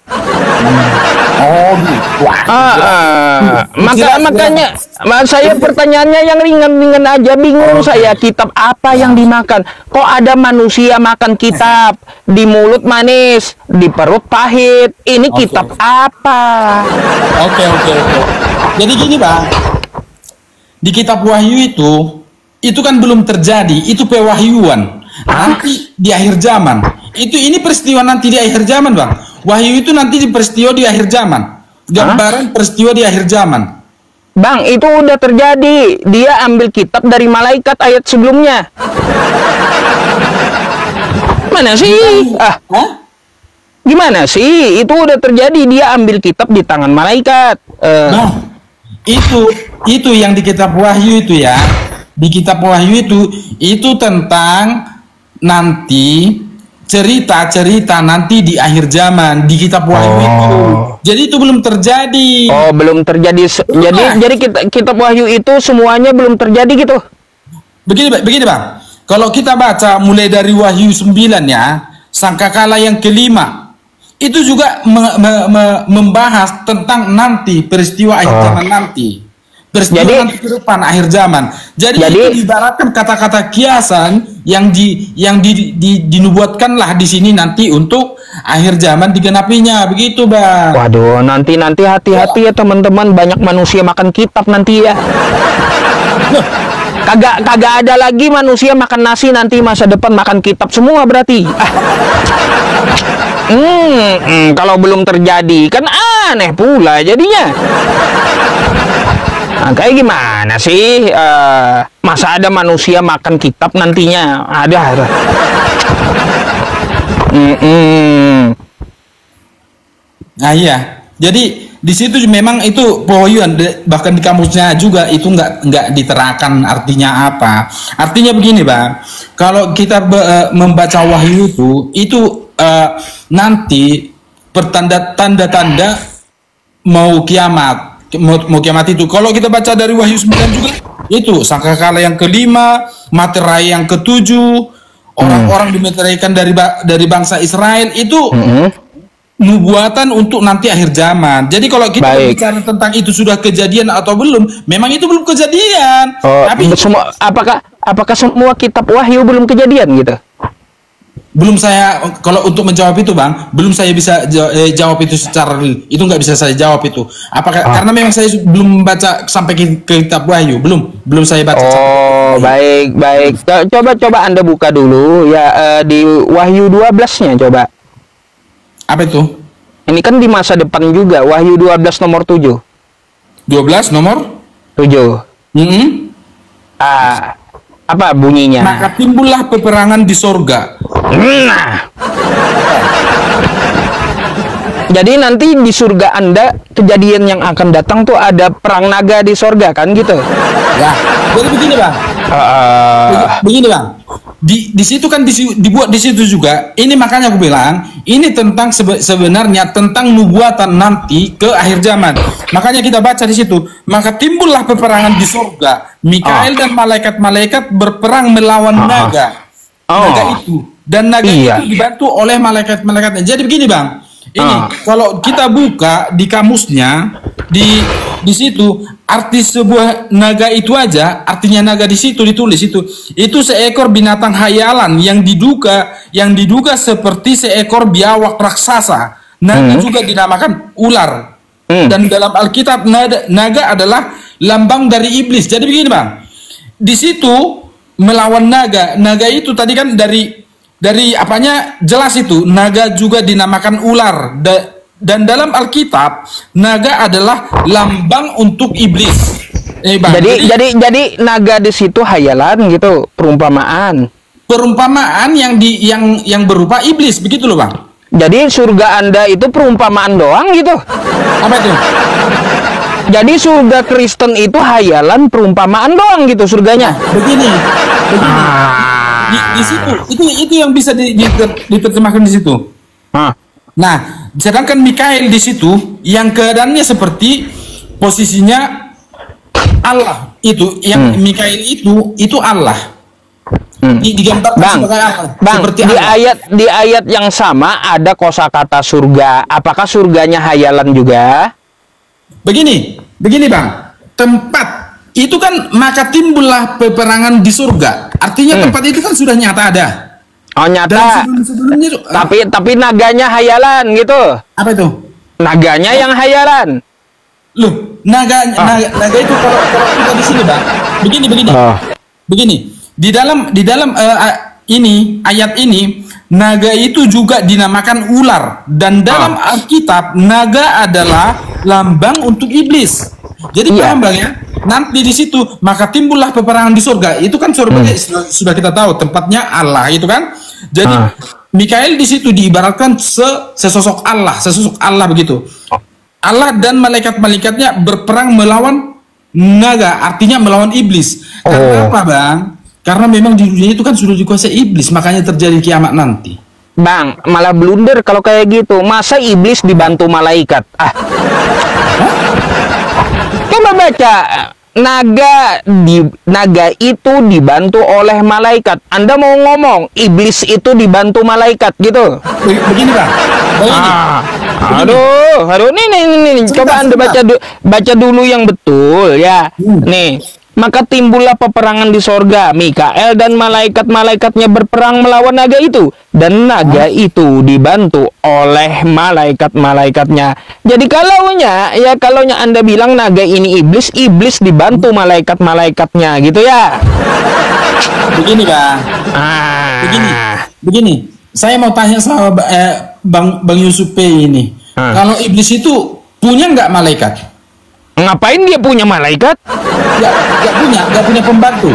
Makanya saya pertanyaannya yang ringan-ringan aja, bingung saya. Kitab apa yang dimakan? Kok ada manusia makan kitab, di mulut manis, di perut pahit? Ini kitab apa? Oke. Jadi gini, Bang. Di kitab Wahyu itu kan belum terjadi, itu pewahyuan. Nanti di akhir zaman. Ini peristiwa nanti di akhir zaman, Bang. Wahyu itu nanti di peristiwa di akhir zaman. Gambaran peristiwa di akhir zaman. Bang, itu udah terjadi. Dia ambil kitab dari malaikat ayat sebelumnya. Mana sih? Gimana sih? Itu udah terjadi. Dia ambil kitab di tangan malaikat. Nah, itu yang di kitab Wahyu itu ya. Di kitab Wahyu itu tentang nanti cerita-cerita nanti di akhir zaman di kitab Wahyu itu. Jadi itu belum terjadi. Belum terjadi. Jadi kitab Wahyu itu semuanya belum terjadi gitu. Begini, Bang. Kalau kita baca mulai dari Wahyu 9 ya, sangkakala yang kelima, itu juga membahas tentang nanti peristiwa akhir zaman nanti. Peristiwa nanti ke depan akhir zaman. Jadi itu ibaratkan kata-kata kiasan yang dinubuatkanlah di sini nanti untuk akhir zaman digenapinya, begitu, Bang. Waduh, nanti hati-hati ya teman-teman, banyak manusia makan kitab nanti ya. Kagak ada lagi manusia makan nasi nanti, masa depan makan kitab semua berarti. Kalau belum terjadi kan aneh pula jadinya. Kayak gimana sih? Masa ada manusia makan kitab nantinya? Ada. Nah iya, jadi di situ memang itu pewahyuan, bahkan di kamusnya juga itu nggak diterangkan artinya apa. Artinya begini, Bang. Kalau kita membaca Wahyu itu nanti tanda-tanda mau kiamat. Mau kiamat itu. Kalau kita baca dari Wahyu 9 juga itu sangkakala yang kelima, materai yang ketujuh, orang-orang dimeteraikan dari bangsa Israel itu nubuatan untuk nanti akhir zaman. Jadi kalau kita bicara tentang itu sudah kejadian atau belum, memang itu belum kejadian. Tapi semua apakah semua kitab Wahyu belum kejadian gitu? Belum saya, kalau untuk menjawab itu, Bang, belum saya bisa jawab itu secara real. Itu nggak bisa saya jawab itu. Apakah karena memang saya belum baca sampai ke kitab Wahyu, belum saya baca. Baik. Coba Anda buka dulu ya di Wahyu 12-nya coba. Apa itu? Ini kan di masa depan juga, Wahyu 12 nomor 7. 12 nomor 7. Apa bunyinya? Maka timbullah peperangan di sorga. Nah, Jadi nanti di surga Anda kejadian yang akan datang tuh ada perang naga di surga kan gitu. Ya, jadi begini bang. Begini bang. Di situ kan dibuat di situ juga. Ini makanya aku bilang ini tentang sebenarnya tentang nubuatan nanti ke akhir zaman. Makanya kita baca di situ. Maka timbullah peperangan di surga. Mikael dan malaikat-malaikat berperang melawan naga. Naga itu. Dan naga itu dibantu oleh malaikat-malaikatnya. Jadi begini bang, ini kalau kita buka di kamusnya di situ arti sebuah naga itu aja, artinya naga di situ ditulis itu seekor binatang hayalan yang diduga seperti seekor biawak raksasa. Naga juga dinamakan ular. Dan dalam Alkitab naga adalah lambang dari iblis. Jadi begini bang, di situ melawan naga. Naga itu tadi kan dari apanya jelas itu naga juga dinamakan ular dan dalam Alkitab naga adalah lambang untuk iblis. Bang, jadi naga di situ hayalan gitu, perumpamaan yang berupa iblis begitu loh bang. Jadi surga Anda itu perumpamaan doang gitu. Apa itu? Jadi surga Kristen itu hayalan perumpamaan doang gitu surganya. Begini. Di situ itu yang bisa diterjemahkan di situ. Nah, sedangkan Mikael di situ yang keadaannya seperti posisinya Allah itu, yang Mikael itu Allah. Digambarkan sebagai Allah. Bang, seperti di ayat yang sama ada kosakata surga. Apakah surganya hayalan juga? Begini bang, tempat itu kan maka timbullah peperangan di surga. Artinya tempat itu kan sudah nyata ada. Oh nyata. Sebelumnya tapi naganya hayalan gitu. Apa itu? Naganya yang hayalan. Loh, naga itu kalau kita di sini bang. Begini. Di dalam ini ayat ini naga itu juga dinamakan ular dan dalam Alkitab naga adalah lambang untuk iblis. Jadi paham bang ya? Nanti di situ maka timbullah peperangan di surga. Itu kan surga sudah kita tahu tempatnya Allah itu kan. Jadi Mikael di situ diibaratkan sesosok Allah begitu. Allah dan malaikat-malaikatnya berperang melawan naga, artinya melawan iblis. Karena apa bang? Karena memang di dunia itu kan sudah dikuasai iblis, makanya terjadi kiamat nanti. Bang, malah blunder kalau kayak gitu. Masa iblis dibantu malaikat? Coba baca. Naga itu dibantu oleh malaikat. Anda mau ngomong iblis itu dibantu malaikat gitu? Begini bang. Aduh, nih. Coba Anda baca dulu yang betul ya. Nih. Maka timbullah peperangan di sorga. Mikael dan malaikat-malaikatnya berperang melawan naga itu. Dan naga itu dibantu oleh malaikat-malaikatnya. Jadi kalaunya Anda bilang naga ini iblis dibantu malaikat-malaikatnya gitu ya. Begini bang. Begini. Saya mau tanya sama Bang Yusuf P ini. Kalau iblis itu punya nggak malaikat? Ngapain dia punya malaikat? Gak punya pembantu.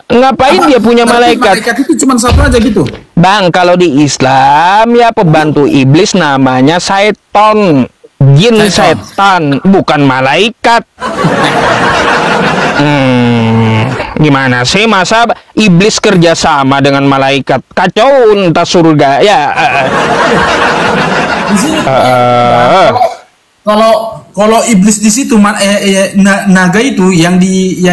Ngapain dia punya malaikat? Malaikat itu cuma satu aja gitu. Bang, kalau di Islam ya pembantu iblis namanya setan. Jin setan, bukan malaikat. Gimana sih masa iblis kerja sama dengan malaikat? Kacau entah surga ya. Kalau iblis di situ naga itu yang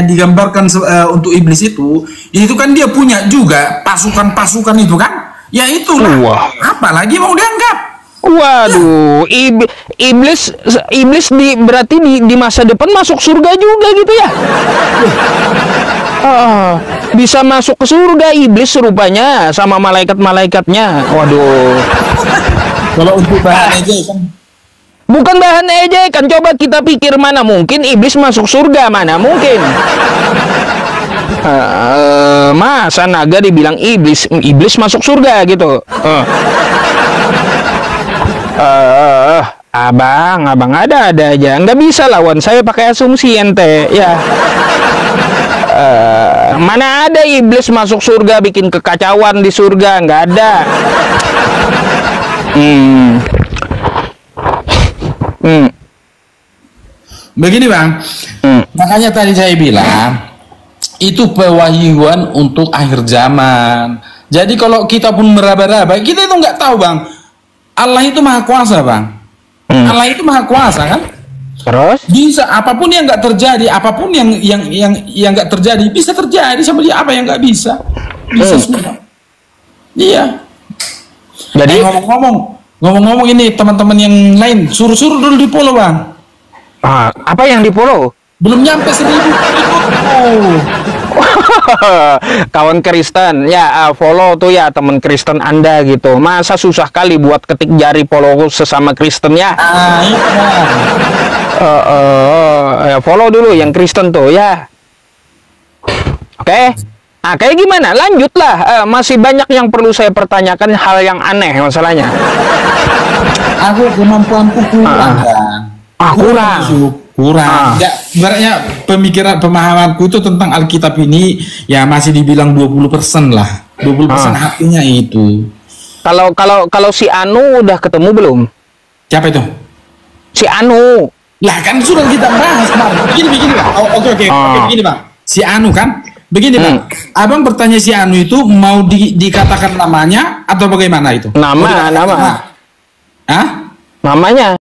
digambarkan untuk iblis itu kan dia punya juga pasukan itu kan, ya itulah. Apalagi mau dianggap. Waduh, iblis berarti di masa depan masuk surga juga gitu ya? Bisa masuk ke surga iblis rupanya sama malaikat-malaikatnya. Waduh. Kalau untuk bahan ejekan, bukan bahan ejekan. Coba kita pikir, mana mungkin iblis masuk surga, mana mungkin. Masa naga dibilang iblis masuk surga gitu. Abang ada aja. Nggak bisa lawan saya pakai asumsi ente ya. Mana ada iblis masuk surga bikin kekacauan di surga, nggak ada. Begini bang, makanya tadi saya bilang itu pewahyuan untuk akhir zaman. Jadi kalau kita pun meraba-raba, kita itu nggak tahu bang. Allah itu maha kuasa bang. Allah itu maha kuasa kan. Terus? Bisa apapun yang nggak terjadi, apapun yang nggak terjadi bisa terjadi sama dia. Apa yang nggak bisa, bisa semua. Iya. Jadi ngomong-ngomong ini teman-teman yang lain suruh-suruh dulu di follow bang. Apa yang di follow? Belum nyampe 1000. Kawan Kristen ya, follow tuh ya teman Kristen Anda gitu. Masa susah kali buat ketik jari follow sesama Kristen ya. Ya follow dulu yang Kristen tuh ya. Oke. Nah, kayak gimana? Lanjutlah. Masih banyak yang perlu saya pertanyakan, hal yang aneh masalahnya. Aku kemampuanku kurang kan. Kurang. Ya, ibaratnya pemahamanku itu tentang Alkitab ini ya masih dibilang 20% lah. 20% hatinya itu. Kalau si Anu udah ketemu belum? Siapa itu? Si Anu. Lah kan sudah kita bahas kemarin. Begini Bang. Oke, begini Bang. Si Anu kan? Begini Bang. Abang bertanya si Anu itu mau dikatakan namanya atau bagaimana itu? Nama. Hah? Namanya.